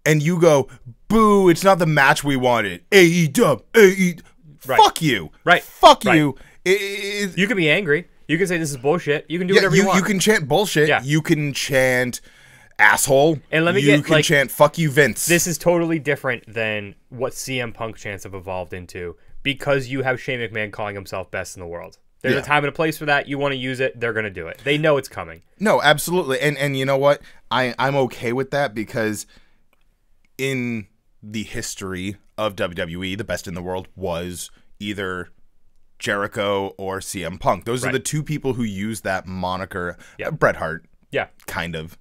And you go, boo, it's not the match we wanted. AEW, AEW. Right. Fuck you. Right. Fuck right. you. You can be angry. You can say this is bullshit. You can do whatever you want. You can chant bullshit. Yeah. You can chant asshole. And let me you get, can like, chant fuck you, Vince. This is totally different than what CM Punk chants have evolved into because you have Shane McMahon calling himself best in the world. There's a time and a place for that. You want to use it, they're going to do it. They know it's coming. No, absolutely. And you know what? I'm okay with that because in the history of WWE, the best in the world was either Jericho or CM Punk. Those are the 2 people who use that moniker. Yep. Bret Hart. Yeah. Kind of.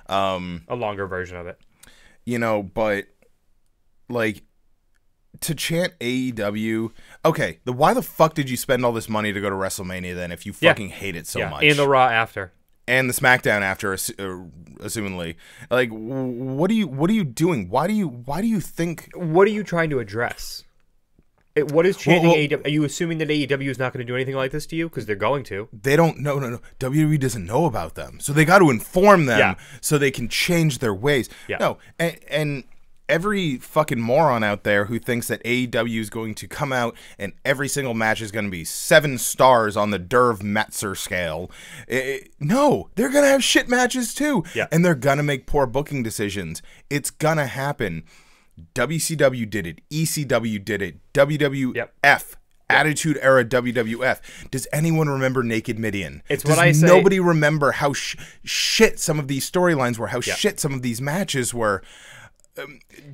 A longer version of it. You know, but like to chant AEW, okay, why the fuck did you spend all this money to go to WrestleMania then if you fucking hate it so much? And the Raw after. And the SmackDown after, assumingly. Like, what are you doing? Why do you think... What are you trying to address? What is chanting AEW? Are you assuming that AEW is not going to do anything like this to you? Because they're going to. They don't... No. WWE doesn't know about them. So they got to inform them so they can change their ways. Yeah. No, and every fucking moron out there who thinks that AEW is going to come out and every single match is going to be 7 stars on the Derv Metzer scale. No, they're going to have shit matches too. Yeah. And they're going to make poor booking decisions. It's going to happen. WCW did it. ECW did it. WWF. Attitude Era WWF. Does anyone remember Naked Midian? It's Does what I say. Nobody remember how shit some of these storylines were, how shit some of these matches were.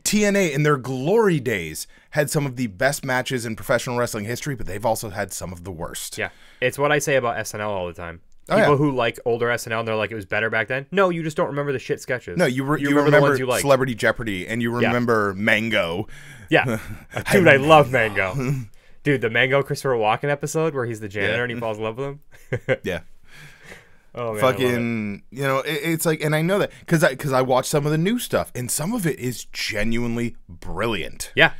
TNA in their glory days had some of the best matches in professional wrestling history, but they've also had some of the worst. Yeah. It's what I say about SNL all the time. People who like older SNL, and they're like, it was better back then. No, you just don't remember the shit sketches. No, you remember the ones you like. Celebrity Jeopardy, and you remember Mango. Yeah. Dude, I love Mango. Dude, the Mango Christopher Walken episode where he's the janitor and he falls in love with him. Yeah. Oh, man, fucking, you know, it's like, and I know that because I watched some of the new stuff, and some of it is genuinely brilliant. Yeah.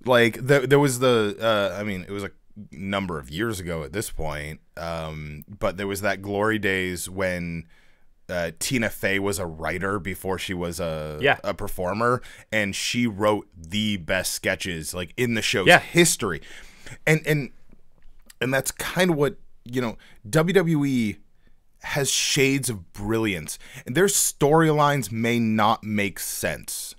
Like, there was I mean, it was a number of years ago at this point, but there was that glory days when Tina Fey was a writer before she was a performer, and she wrote the best sketches, like, in the show's history. And that's kind of what, you know, WWE has shades of brilliance, and their storylines may not make sense,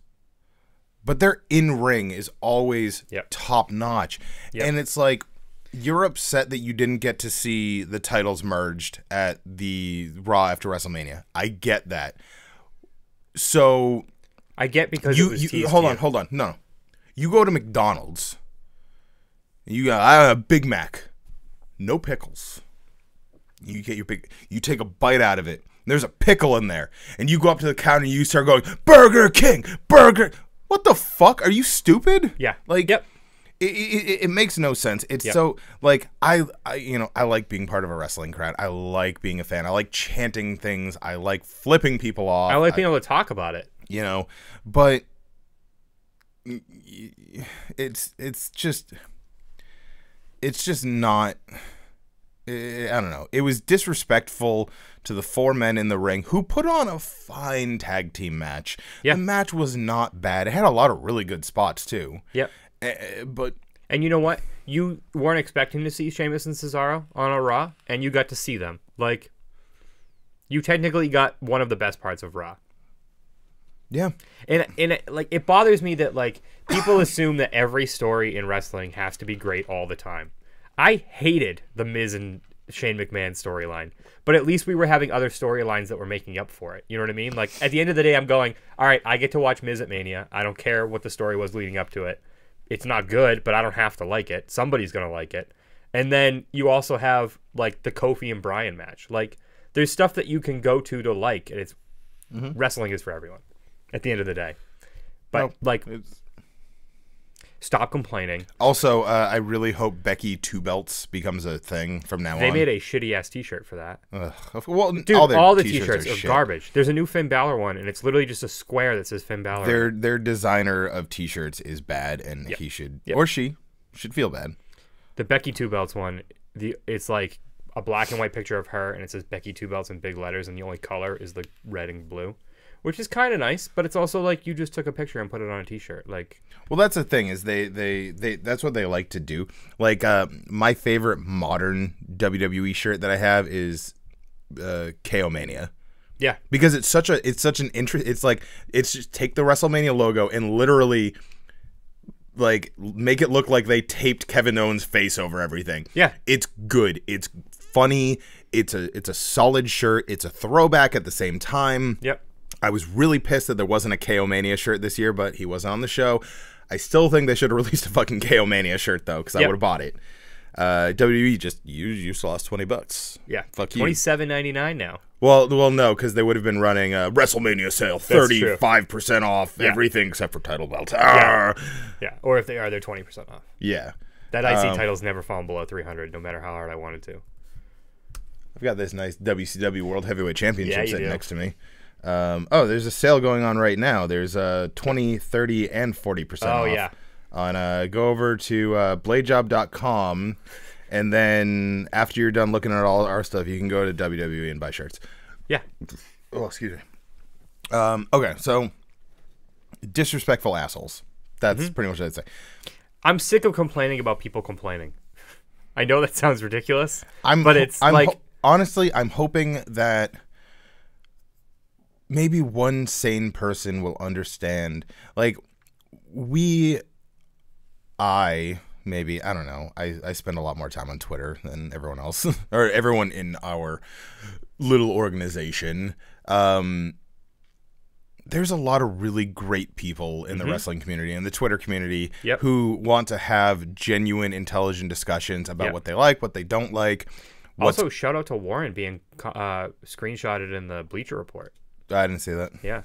but their in-ring is always top notch. And it's like, you're upset that you didn't get to see the titles merged at the Raw after WrestleMania. I get that. So I get because it was teased hold on. No. You go to McDonald's, you got a Big Mac, no pickles. You get you take a bite out of it. There's a pickle in there, and you go up to the counter and you start going, Burger King, burger. What the fuck? Are you stupid? Yeah. Like, it makes no sense. It's so, like, I like being part of a wrestling crowd. I like being a fan. I like chanting things. I like flipping people off. I like being able to talk about it. You know, but it's just not. I don't know. It was disrespectful to the 4 men in the ring who put on a fine tag team match. Yeah. The match was not bad. It had a lot of really good spots too. Yep. And you know what? You weren't expecting to see Sheamus and Cesaro on a Raw, and you got to see them. Like, you technically got one of the best parts of Raw. Yeah. And like, it bothers me that, like, people assume that every story in wrestling has to be great all the time. I hated The Miz and Shane McMahon storyline. But at least we were having other storylines that were making up for it. You know what I mean? Like, at the end of the day, I'm going, all right, I get to watch Miz at Mania. I don't care what the story was leading up to it. It's not good, but I don't have to like it. Somebody's going to like it. And then you also have, like, the Kofi and Bryan match. Like, there's stuff that you can go to like, and it's wrestling is for everyone at the end of the day. But, stop complaining. Also, I really hope Becky Two Belts becomes a thing from now on. They made a shitty-ass t-shirt for that. Well, dude, all the t-shirts are shit. garbage. There's a new Finn Balor one, and it's literally just a square that says Finn Balor. Their designer of t-shirts is bad, and he should, or she should feel bad. The Becky Two Belts one, it's like a black and white picture of her, and it says Becky Two Belts in big letters, and the only color is the red and blue, which is kind of nice, but it's also like you just took a picture and put it on a t-shirt. Like, well, that's the thing is they that's what they like to do. Like, my favorite modern WWE shirt that I have is KO Mania. Yeah, because it's such an interest. It's like, it's just take the WrestleMania logo and literally like make it look like they taped Kevin Owens' face over everything. Yeah, it's good. It's funny. It's a solid shirt. It's a throwback at the same time. Yep. I was really pissed that there wasn't a KO Mania shirt this year, but he wasn't on the show. I still think they should have released a fucking KO Mania shirt though, because I would have bought it. WWE just you just lost $20. Yeah, fuck you. $27.99 now. Well, no, because they would have been running a WrestleMania sale, 35% off everything except for title belts. Yeah. Or if they are, they're 20% off. Yeah, that IC title's never fallen below 300, no matter how hard I wanted to. I've got this nice WCW World Heavyweight Championship sitting next to me. There's a sale going on right now. There's 20, 30, and 40% off. Oh, yeah. Go over to bladejob.com, and then after you're done looking at all our stuff, you can go to WWE and buy shirts. Yeah. Oh, excuse me. Okay, so disrespectful assholes. That's pretty much what I'd say. I'm sick of complaining about people complaining. I know that sounds ridiculous, honestly, I'm hoping that maybe one sane person will understand. Like, I don't know. I spend a lot more time on Twitter than everyone else, or everyone in our little organization. There's a lot of really great people in the wrestling community and the Twitter community who want to have genuine, intelligent discussions about what they like, what they don't like. Also, shout out to Warren being screenshotted in the Bleacher Report. I didn't see that. Yeah.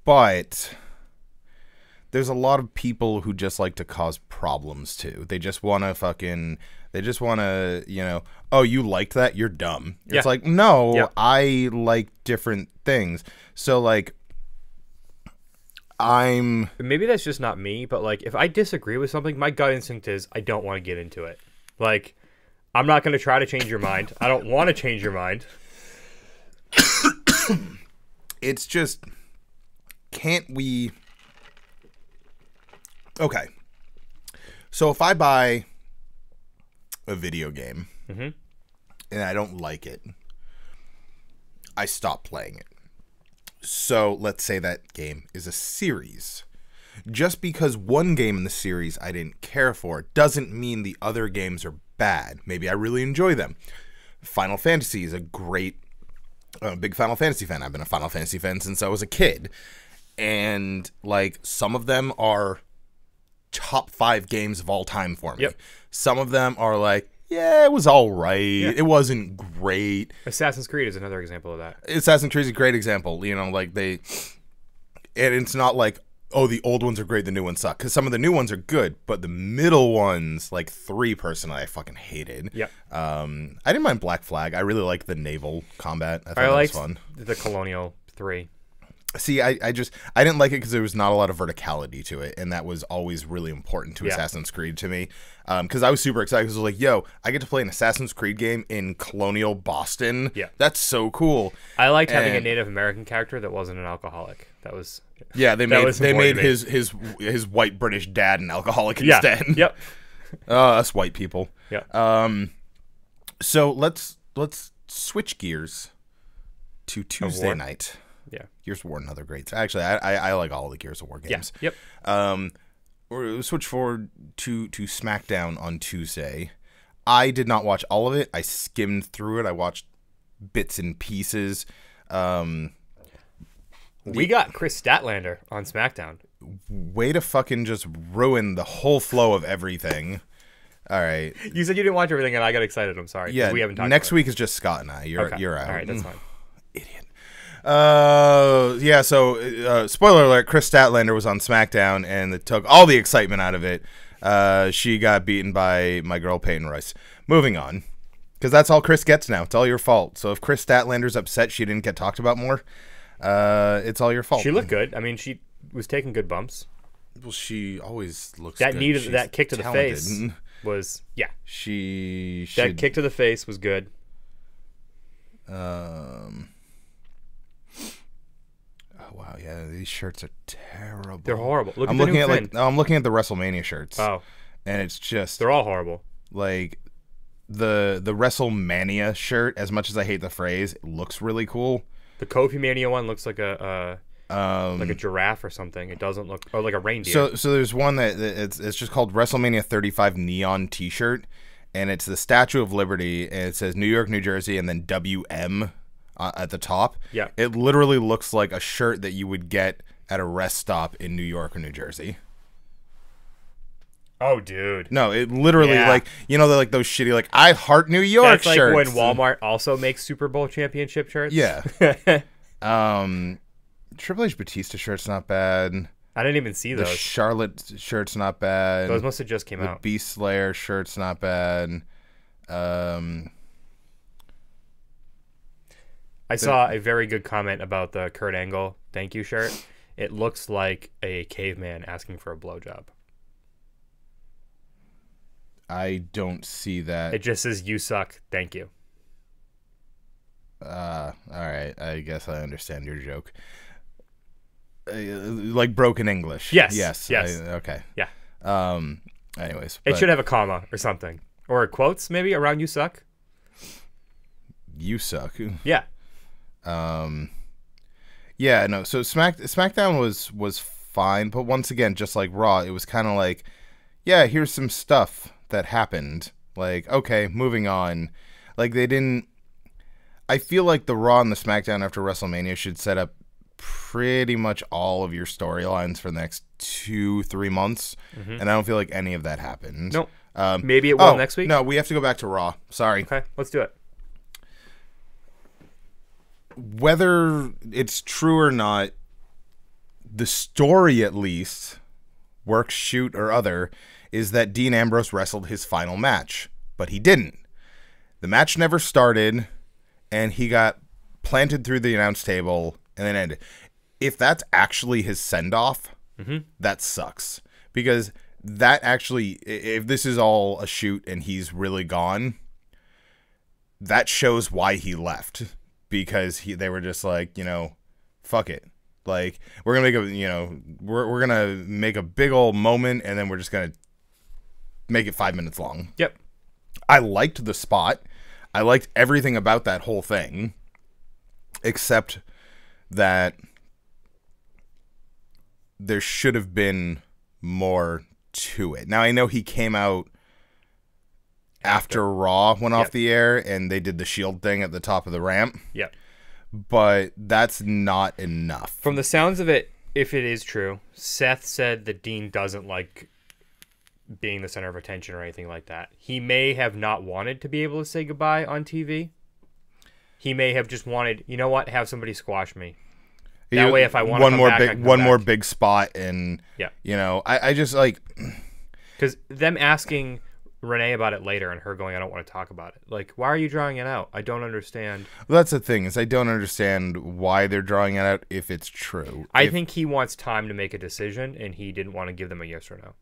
But there's a lot of people who just like to cause problems too. They just want to oh, you liked that? You're dumb. It's like, no, I like different things. So, like, maybe that's just not me, but like, if I disagree with something, my gut instinct is I don't want to get into it. Like, I'm not going to try to change your mind. I don't want to change your mind. It's just, can't we... Okay. So if I buy a video game and I don't like it, I stop playing it. So let's say that game is a series. Just because one game in the series I didn't care for doesn't mean the other games are bad. Maybe I really enjoy them. Final Fantasy is a great... I'm a big Final Fantasy fan. I've been a Final Fantasy fan since I was a kid. And, like, some of them are top 5 games of all time for me. Yep. Some of them are like, yeah, it was all right. Yeah. It wasn't great. Assassin's Creed is another example of that. Assassin's Creed is a great example. You know, like, and it's not like, oh, the old ones are great, the new ones suck. Because some of the new ones are good, but the middle ones, like 3 personally, I fucking hated. Yep. I didn't mind Black Flag. I really liked the naval combat. I thought that was fun. The Colonial 3. See, I didn't like it because there was not a lot of verticality to it, and that was always really important to Assassin's Creed to me. Because I was super excited because I was like, yo, I get to play an Assassin's Creed game in colonial Boston. Yeah. That's so cool. I liked having a Native American character that wasn't an alcoholic. That was... Yeah, they made his white British dad an alcoholic instead. Yep. Us white people. Yeah. So let's switch gears to Tuesday night. Yeah. Gears of War, another great. Actually, I like all the Gears of War games. Yeah. Yep. or switch forward to SmackDown on Tuesday. I did not watch all of it. I skimmed through it. I watched bits and pieces. We got Chris Statlander on SmackDown. Way to fucking just ruin the whole flow of everything. All right. You said you didn't watch everything, and I got excited. I'm sorry. Yeah, we haven't talked next about week is just Scott and I. You're out. All right, that's fine. Idiot. Yeah, so spoiler alert, Chris Statlander was on SmackDown, and it took all the excitement out of it. She got beaten by my girl Peyton Royce. Moving on. Because that's all Chris gets now. It's all your fault. So if Chris Statlander's upset she didn't get talked about more, it's all your fault. She looked good. I mean, she was taking good bumps. Well, she always looks that good. That kick to talented. the face was, yeah. That kick to the face was good. Oh wow, yeah, these shirts are terrible. They're horrible. I'm looking at I'm looking at the WrestleMania shirts. Oh, and it's just they're all horrible. Like the WrestleMania shirt, as much as I hate the phrase, it looks really cool. The Kofi Mania one looks like a giraffe or something. It doesn't look, or like a reindeer. So there's one that it's just called WrestleMania 35 neon T-shirt, and it's the Statue of Liberty, and it says New York, New Jersey, and then WM at the top. Yeah, it literally looks like a shirt that you would get at a rest stop in New York or New Jersey. Oh, dude. No, it literally, like, you know, they're like those shitty, like, I heart New York shirts. That's shirts. like when Walmart also makes Super Bowl championship shirts. Yeah. Triple H Batista shirt's not bad. I didn't even see those. The Charlotte shirt's not bad. Those must have just came out. The Beast Slayer shirt's not bad. I saw a very good comment about the Kurt Angle thank you shirt. It looks like a caveman asking for a blowjob. I don't see that. It just says, you suck, thank you. All right. I guess I understand your joke. Like broken English. Yes. Okay. Yeah. Anyways. It should have a comma or something. Or quotes, maybe, around you suck. You suck. Yeah. Yeah, no, so SmackDown was fine, but once again, just like Raw, it was kind of like, yeah, here's some stuff that happened. Like, okay, moving on. Like, they didn't... I feel like the Raw and the SmackDown after WrestleMania should set up pretty much all of your storylines for the next 2-3 months, and I don't feel like any of that happened. Nope. Maybe it will next week? No, we have to go back to Raw. Sorry. Okay, let's do it. Whether it's true or not, the story at least, work, shoot, or other, is that Dean Ambrose wrestled his final match, but he didn't. The match never started, and he got planted through the announce table and then ended. If that's actually his send-off, that sucks. Because that actually, if this is all a shoot and he's really gone, that shows why he left. Because they were just like, you know, fuck it. Like, we're gonna make a, you know, we're gonna make a big old moment, and then we're just gonna make it 5 minutes long. Yep. I liked the spot. I liked everything about that whole thing, except that there should have been more to it. Now, I know he came out after Raw went off the air, and they did the Shield thing at the top of the ramp. Yep. But that's not enough. From the sounds of it, if it is true, Seth said that Dean doesn't like being the center of attention or anything like that. He may have not wanted to be able to say goodbye on TV. He may have just wanted, you know what, have somebody squash me. That way, if I want one more big spot, and you know, I just like, because them asking Renee about it later and her going, I don't want to talk about it. Like, why are you drawing it out? I don't understand. Well, that's the thing, is I don't understand why they're drawing it out if it's true. I think he wants time to make a decision, and he didn't want to give them a yes or no.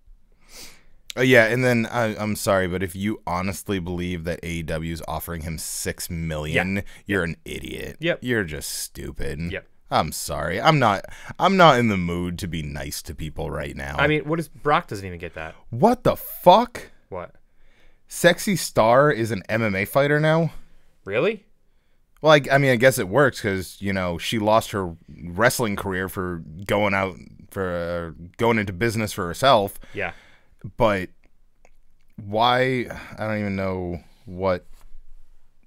Yeah, and then I'm sorry, but if you honestly believe that AEW is offering him $6 million, you're an idiot. Yep. You're just stupid. Yep. I'm sorry. I'm not in the mood to be nice to people right now. I mean, Brock doesn't even get that. What the fuck? What? Sexy Star is an MMA fighter now? Really? Well, I mean, I guess it works because, you know, she lost her wrestling career for going out for going into business for herself. Yeah. But why? I don't even know what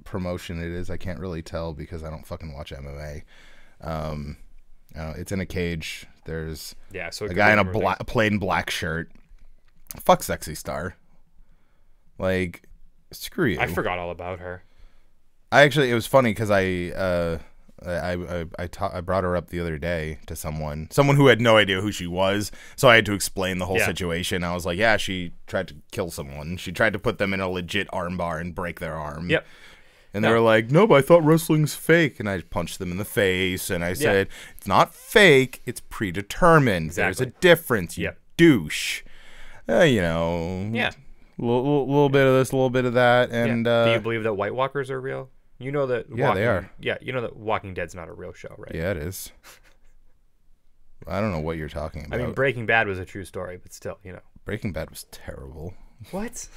promotion it is. I can't really tell because I don't fucking watch MMA. It's in a cage. There's so a guy in a plain black shirt. Fuck Sexy Star. Like, screw you. I forgot all about her. It was funny because I brought her up the other day to someone who had no idea who she was, so I had to explain the whole situation. I was like, yeah, she tried to kill someone. She tried to put them in a legit armbar and break their arm. Yep. And they were like, no, but I thought wrestling's fake. And I punched them in the face, and I said, it's not fake, it's predetermined. Exactly. There's a difference, you douche. You know. Yeah. Little bit of this, a little bit of that. And do you believe that White Walkers are real? You know that they are. Yeah, you know that Walking Dead's not a real show, right? Yeah, it is. I don't know what you're talking about. I mean, Breaking Bad was a true story, but still, you know. Breaking Bad was terrible. What?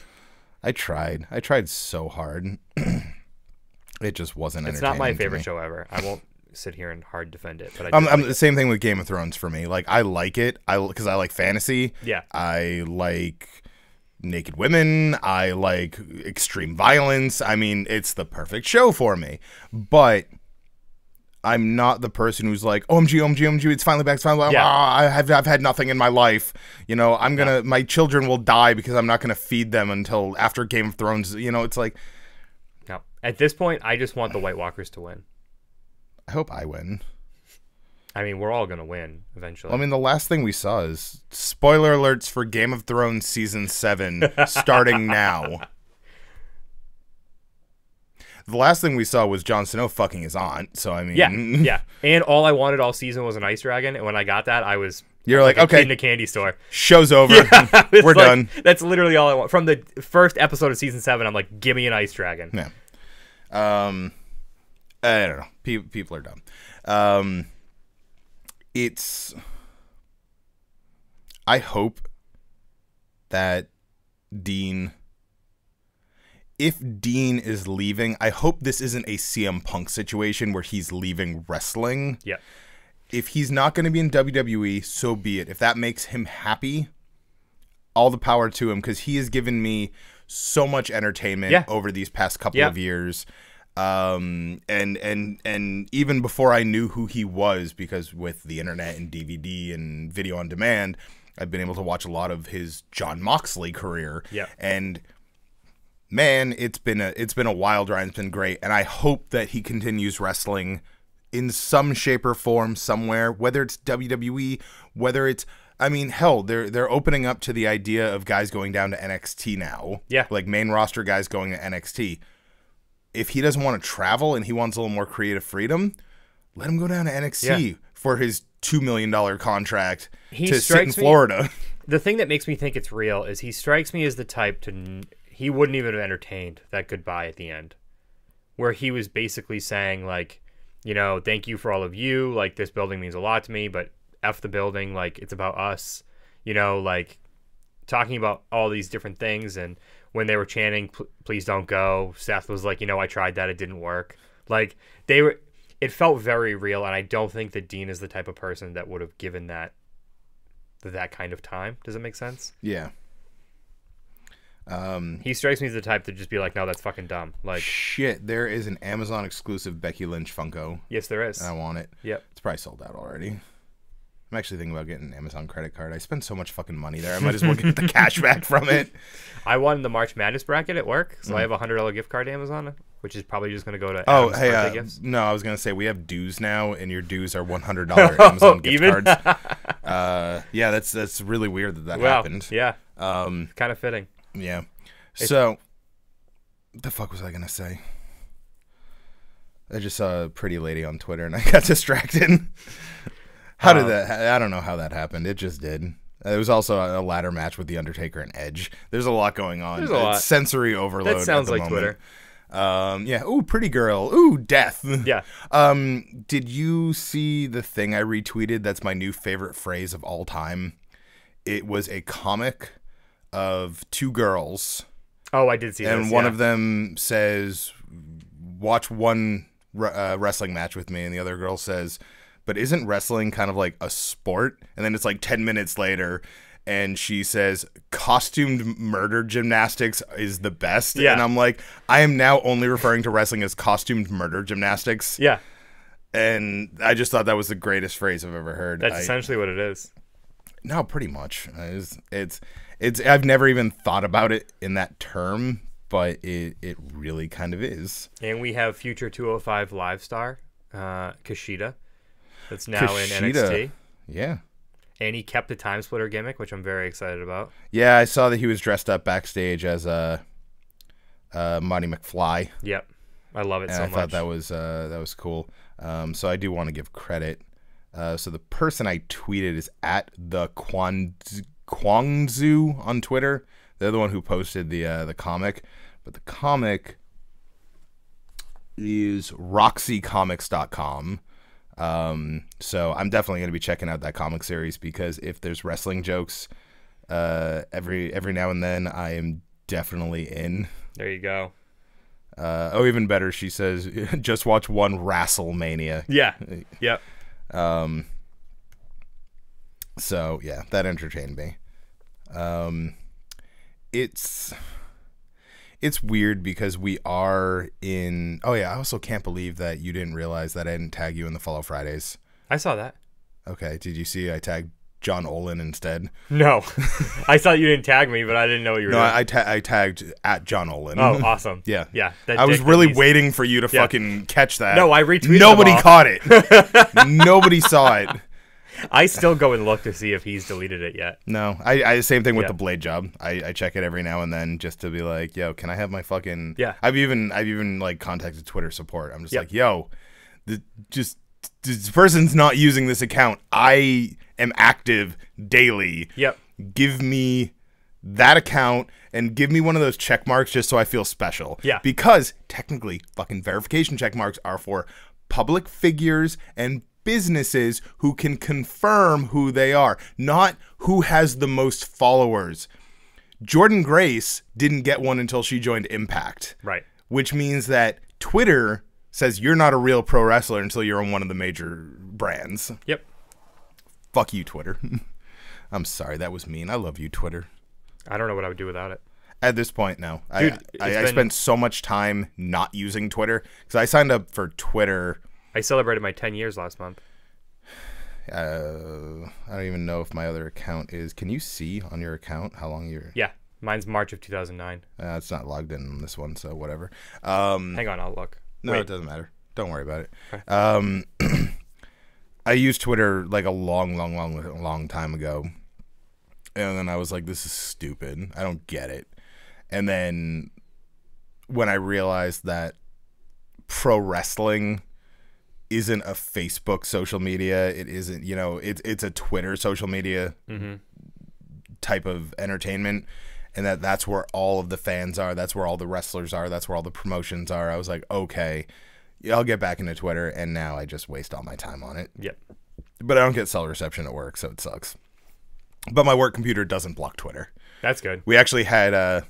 I tried so hard. It just wasn't entertaining. It's not my favorite show ever. I won't sit here and hard defend it. But I'm the same thing with Game of Thrones for me. Like, I like it because I like fantasy. Yeah. I like naked women. I like extreme violence. I mean, it's the perfect show for me. But I'm not the person who's like, OMG, OMG, OMG, it's finally back, it's finally back. Yeah. I've had nothing in my life. You know, my children will die because I'm not gonna feed them until after Game of Thrones. You know, it's like, no. At this point, I just want the White Walkers to win. I hope I win. I mean, we're all gonna win eventually. I mean, the last thing we saw is spoiler alerts for Game of Thrones season 7 starting now. The last thing we saw was Jon Snow fucking his aunt. So I mean, yeah. And all I wanted all season was an ice dragon, and when I got that, I was like okay, in the candy store. Show's over. We're done. That's literally all I want from the first episode of season 7. I'm like, give me an ice dragon. Yeah. I don't know. People are dumb. I hope that if Dean is leaving, I hope this isn't a CM Punk situation where he's leaving wrestling. Yeah. If he's not going to be in WWE, so be it. If that makes him happy, all the power to him, because he has given me so much entertainment over these past couple of years. And even before I knew who he was, because with the internet and DVD and video on demand, I've been able to watch a lot of his Jon Moxley career. Yeah. And man, it's been a wild ride. It's been great. And I hope that he continues wrestling in some shape or form somewhere, whether it's WWE, whether it's, I mean, hell, they're opening up to the idea of guys going down to NXT now. Yeah. Like main roster guys going to NXT. If he doesn't want to travel and he wants a little more creative freedom, let him go down to NXT for his $2 million contract to sit in Florida. The thing that makes me think it's real is he strikes me as the type he wouldn't even have entertained that goodbye at the end, where he was basically saying, like, you know, thank you for all of you. Like, this building means a lot to me, but F the building. Like, it's about us, you know, like talking about all these different things. And when they were chanting, please don't go, Seth was like, you know, I tried that. It didn't work. Like, it felt very real. And I don't think that Dean is the type of person that would have given that kind of time. Does it make sense? Yeah. He strikes me as the type to just be like, no, that's fucking dumb. Like, shit, there is an Amazon exclusive Becky Lynch Funko. Yes, there is. I want it. Yep. It's probably sold out already. I'm actually thinking about getting an Amazon credit card. I spend so much fucking money there. I might as well get the cash back from it. I won the March Madness bracket at work, so I have a $100 gift card to Amazon, which is probably just going to go to Adam's birthday gifts. No, I was going to say we have dues now, and your dues are $100 Amazon gift cards. Yeah, that's really weird that happened. Yeah. Kind of fitting. Yeah. So, what the fuck was I going to say? I just saw a pretty lady on Twitter, and I got distracted. How did that? I don't know how that happened. It just did. It was also a ladder match with The Undertaker and Edge. There's a lot going on. There's a lot. Sensory overload. That sounds like moment. Twitter. Yeah. Ooh, pretty girl. Ooh, death. Yeah. Did you see the thing I retweeted? That's my new favorite phrase of all time. It was a comic of two girls. Oh, I did see that. And one of them says, "Watch one wrestling match with me," and the other girl says, but isn't wrestling kind of like a sport? And then it's like 10 minutes later, and she says costumed murder gymnastics is the best. Yeah. And I'm like, I am now only referring to wrestling as costumed murder gymnastics. Yeah. And I just thought that was the greatest phrase I've ever heard. That's essentially what it is. No, pretty much. It's I've never even thought about it in that term, but it really kind of is. And we have future 205 Live star, Kushida, that's now in NXT. Yeah. And he kept the time splitter gimmick, which I'm very excited about. Yeah, I saw that he was dressed up backstage as Marty McFly. Yep. I love it and so I much. thought that was cool. So I do want to give credit. So the person I tweeted is at the Kwangzu on Twitter. They're the one who posted the comic, but the comic is RoxyComics.com. So I'm definitely going to be checking out that comic series, because if there's wrestling jokes every now and then, I am definitely in. There you go. Even better, she says, just watch one WrestleMania. Yeah. Yep. So yeah, that entertained me. It's weird because we are in. Oh yeah, I also can't believe that you didn't realize that I didn't tag you in the Follow Fridays. I saw that. Okay, did you see I tagged John Olin instead? No, I saw you didn't tag me, but I didn't know what you were doing. I tagged at John Olin. Oh, awesome. Yeah. Yeah. I was really waiting for you to fucking catch that. No, I retweeted Nobody caught it. Nobody saw it. I still go and look to see if he's deleted it yet. No, I same thing with the Blade Job. I check it every now and then just to be like, yo, can I have my fucking? Yeah. I've even like contacted Twitter support. I'm just like, yo, this person's not using this account. I am active daily. Yep. Give me that account and give me one of those check marks just so I feel special. Yeah. Because technically, fucking verification check marks are for public figures and businesses who can confirm who they are, not who has the most followers. Jordan Grace didn't get one until she joined Impact. Right. Which means that Twitter says you're not a real pro wrestler until you're on one of the major brands. Yep. Fuck you, Twitter. I'm sorry, that was mean. I love you, Twitter. I don't know what I would do without it. At this point, no. Dude, I spent so much time not using Twitter because I signed up for Twitter. I celebrated my 10 years last month. I don't even know if my other account is. Can you see on your account how long you're? Yeah, mine's March of 2009. It's not logged in on this one, so whatever. Hang on, I'll look. No, Wait. it doesn't matter. Don't worry about it. Okay. I used Twitter like a long time ago, and then I was like, "This is stupid. I don't get it." And then when I realized that pro wrestling isn't a Facebook social media, it isn't, it's a Twitter social media type of entertainment, and that's where all of the fans are, that's where all the wrestlers are, that's where all the promotions are. I was like, okay, I'll get back into Twitter, and now I just waste all my time on it. Yep. But I don't get cell reception at work, so it sucks. But my work computer doesn't block Twitter. That's good. We actually had a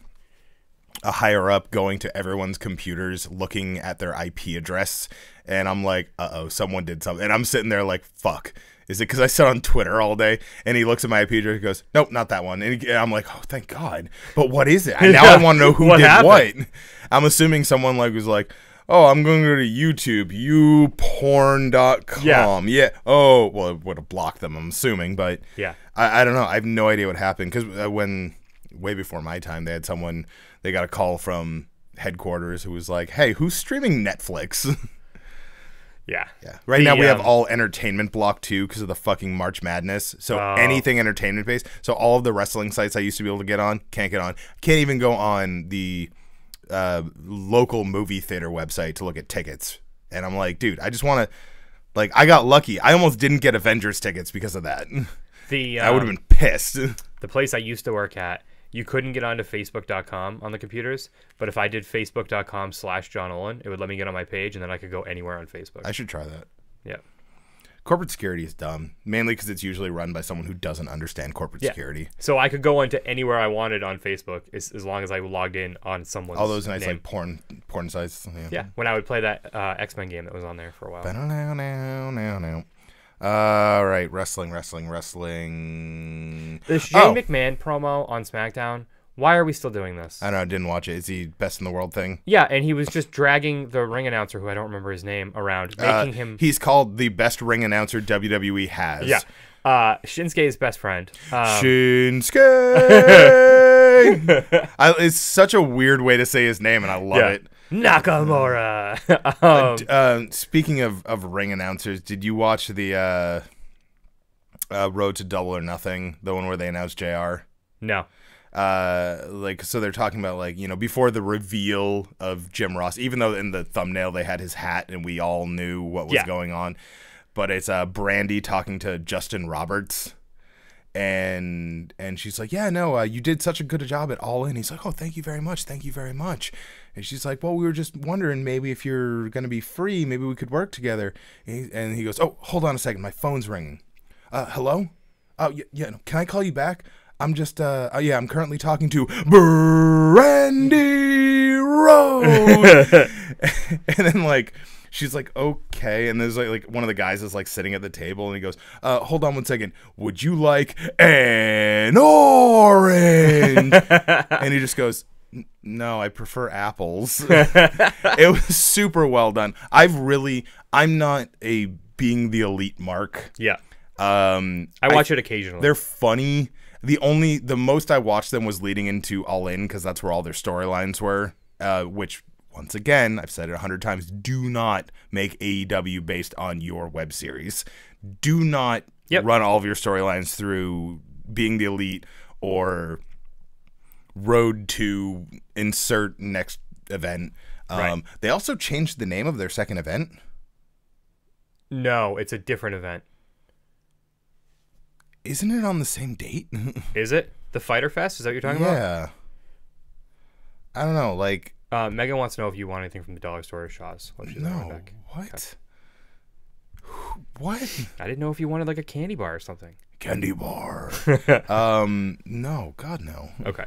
higher up going to everyone's computers looking at their IP address, and I'm like, uh-oh, someone did something. And I'm sitting there like, fuck, is it because I sit on Twitter all day? And he looks at my IP address and goes, nope, not that one. And I'm like, oh, thank God. But what is it? Now I want to know who What did happened? what. I'm assuming someone was like, oh, I'm going to go to YouTube, youporn.com. Yeah. Oh, well, it would have blocked them, I'm assuming. But Yeah. I don't know. I have no idea what happened, because way before my time, they got a call from headquarters who was like, hey, who's streaming Netflix? Yeah. Yeah. Right now we have all entertainment blocked too because of the fucking March Madness. So anything entertainment based. So all of the wrestling sites I used to be able to get on, can't get on. Can't even go on the local movie theater website to look at tickets. And I'm like, dude, I just want to, I got lucky. I almost didn't get Avengers tickets because of that. I would have been pissed. The place I used to work at, you couldn't get onto Facebook.com on the computers, but if I did Facebook.com/John Olin, it would let me get on my page, and then I could go anywhere on Facebook. I should try that. Yeah. Corporate security is dumb, mainly because it's usually run by someone who doesn't understand corporate security. So I could go into anywhere I wanted on Facebook as long as I logged in on someone's all those nice name. porn sites. Yeah, when I would play that X-Men game that was on there for a while. All right, wrestling. The Shane McMahon promo on SmackDown. Why are we still doing this? I don't know. I didn't watch it. Is he best in the world thing? Yeah, and he was just dragging the ring announcer, who I don't remember his name, around, making him... He's called the best ring announcer WWE has. Yeah. Shinsuke's best friend. Shinsuke! It's such a weird way to say his name, and I love it. Nakamura! Speaking of ring announcers, did you watch the Road to Double or Nothing, the one where they announced JR? No. So they're talking about, like, you know, before the reveal of Jim Ross, even though in the thumbnail they had his hat and we all knew what was going on, but it's Brandy talking to Justin Roberts, and she's like, yeah, no, you did such a good job at All In. He's like, oh, thank you very much, and she's like, well, we were just wondering, maybe if you're gonna be free, maybe we could work together. And he goes, oh, hold on a second, my phone's ringing. Hello? Oh, yeah, no, can I call you back? I'm just, I'm currently talking to Brandy Rose. And then, like, she's like, okay. And there's, like one of the guys is, like, sitting at the table, and he goes, hold on one second. Would you like an orange? And he just goes, no, I prefer apples. It was super well done. I'm not a being the elite mark. Yeah. I watch it occasionally. They're funny. The most I watched them was leading into All In, because that's where all their storylines were, which, once again, I've said it 100 times, do not make AEW based on your web series. Do not run all of your storylines through Being the Elite or Road to insert next event. Right. They also changed the name of their second event. No, it's a different event. Isn't it on the same date? Is it? The Fighter Fest? Is that what you're talking about? Yeah. I don't know, like... Megan wants to know if you want anything from the Dollar Store or Shaw's. No, what? Okay. What? I didn't know if you wanted, like, a candy bar or something. Candy bar. No, God, no. Okay.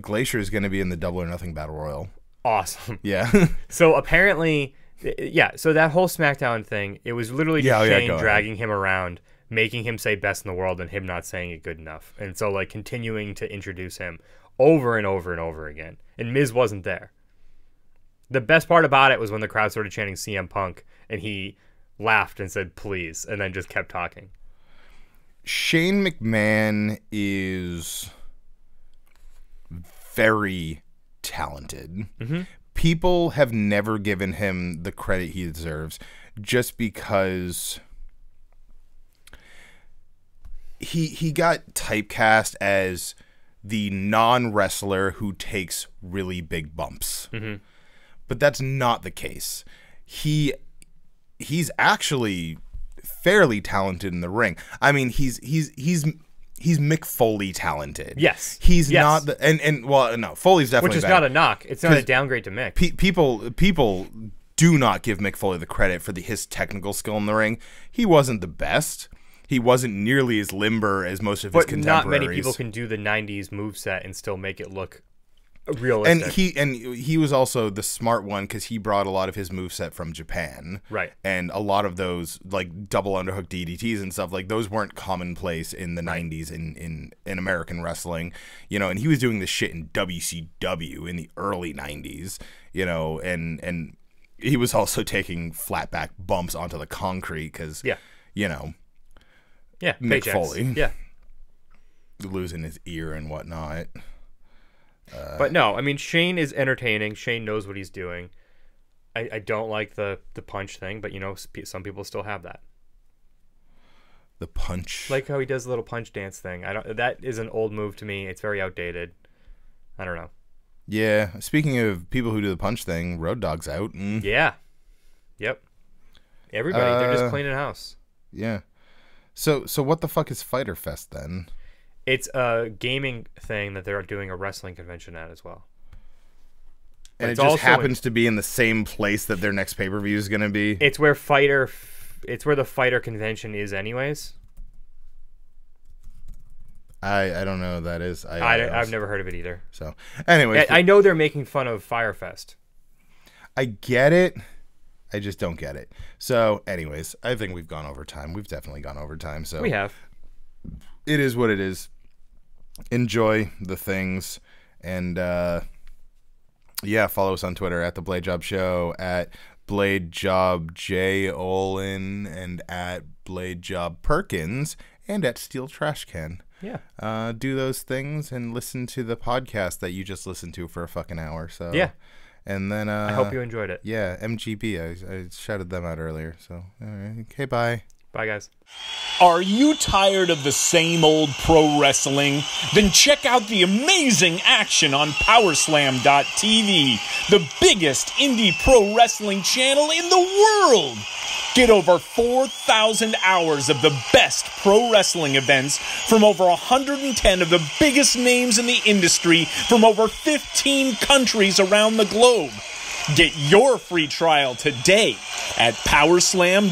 Glacier is going to be in the Double or Nothing Battle Royal. Awesome. Yeah. So, apparently... Yeah, so that whole SmackDown thing, it was literally just Shane dragging him around, making him say best in the world and him not saying it good enough. And so, like, continuing to introduce him over and over and over again. And Miz wasn't there. The best part about it was when the crowd started chanting CM Punk, and he laughed and said, please, and then just kept talking. Shane McMahon is very talented. Mm-hmm. People have never given him the credit he deserves, just because he got typecast as the non-wrestler who takes really big bumps. Mm-hmm. But that's not the case. He's actually fairly talented in the ring. I mean, he's Mick Foley talented. Yes. He's not the no, Foley's definitely which is better. not a knock. It's not a downgrade to Mick. People do not give Mick Foley the credit for his technical skill in the ring. He wasn't the best. He wasn't nearly as limber as most of his contemporaries. But not many people can do the 90s moveset and still make it look realistic. And he was also the smart one, because he brought a lot of his moveset from Japan. Right. And a lot of those, like, double underhook DDTs and stuff, like, those weren't commonplace in the 90s in American wrestling. You know, and he was doing this shit in WCW in the early 90s, you know, and he was also taking flat back bumps onto the concrete because, you know, Mick Foley. Yeah. Losing his ear and whatnot. But no, I mean, Shane is entertaining. Shane knows what he's doing. I don't like the punch thing, but, you know, some people still have that. The punch? Like how he does the little punch dance thing. That is an old move to me. It's very outdated. I don't know. Yeah. Speaking of people who do the punch thing, Road Dogg's out. Yeah. Yep. Everybody. They're just cleaning house. Yeah. So what the fuck is Fighter Fest then? It's a gaming thing that they're doing a wrestling convention at as well. And it just happens to be in the same place that their next pay-per-view is going to be? It's where the Fighter convention is anyways. I don't know what that is. I've never heard of it either. So, anyways. I know they're making fun of Firefest. I get it. I just don't get it. So, anyways, I think we've gone over time. We've definitely gone over time. So We have. It is what it is. Enjoy the things. And, yeah, follow us on Twitter at The Blade Job Show, at Blade Job J. Olin, and at Blade Job Perkins, and at Steel Trash Can. Yeah. Do those things and listen to the podcast that you just listened to for a fucking hour. So Yeah. And then I hope you enjoyed it. Yeah, MGB. I shouted them out earlier. So all right. Okay, bye. Bye, guys. Are you tired of the same old pro wrestling? Then check out the amazing action on Powerslam.tv, the biggest indie pro wrestling channel in the world. Get over 4,000 hours of the best pro wrestling events from over 110 of the biggest names in the industry from over 15 countries around the globe. Get your free trial today at Powerslam.tv.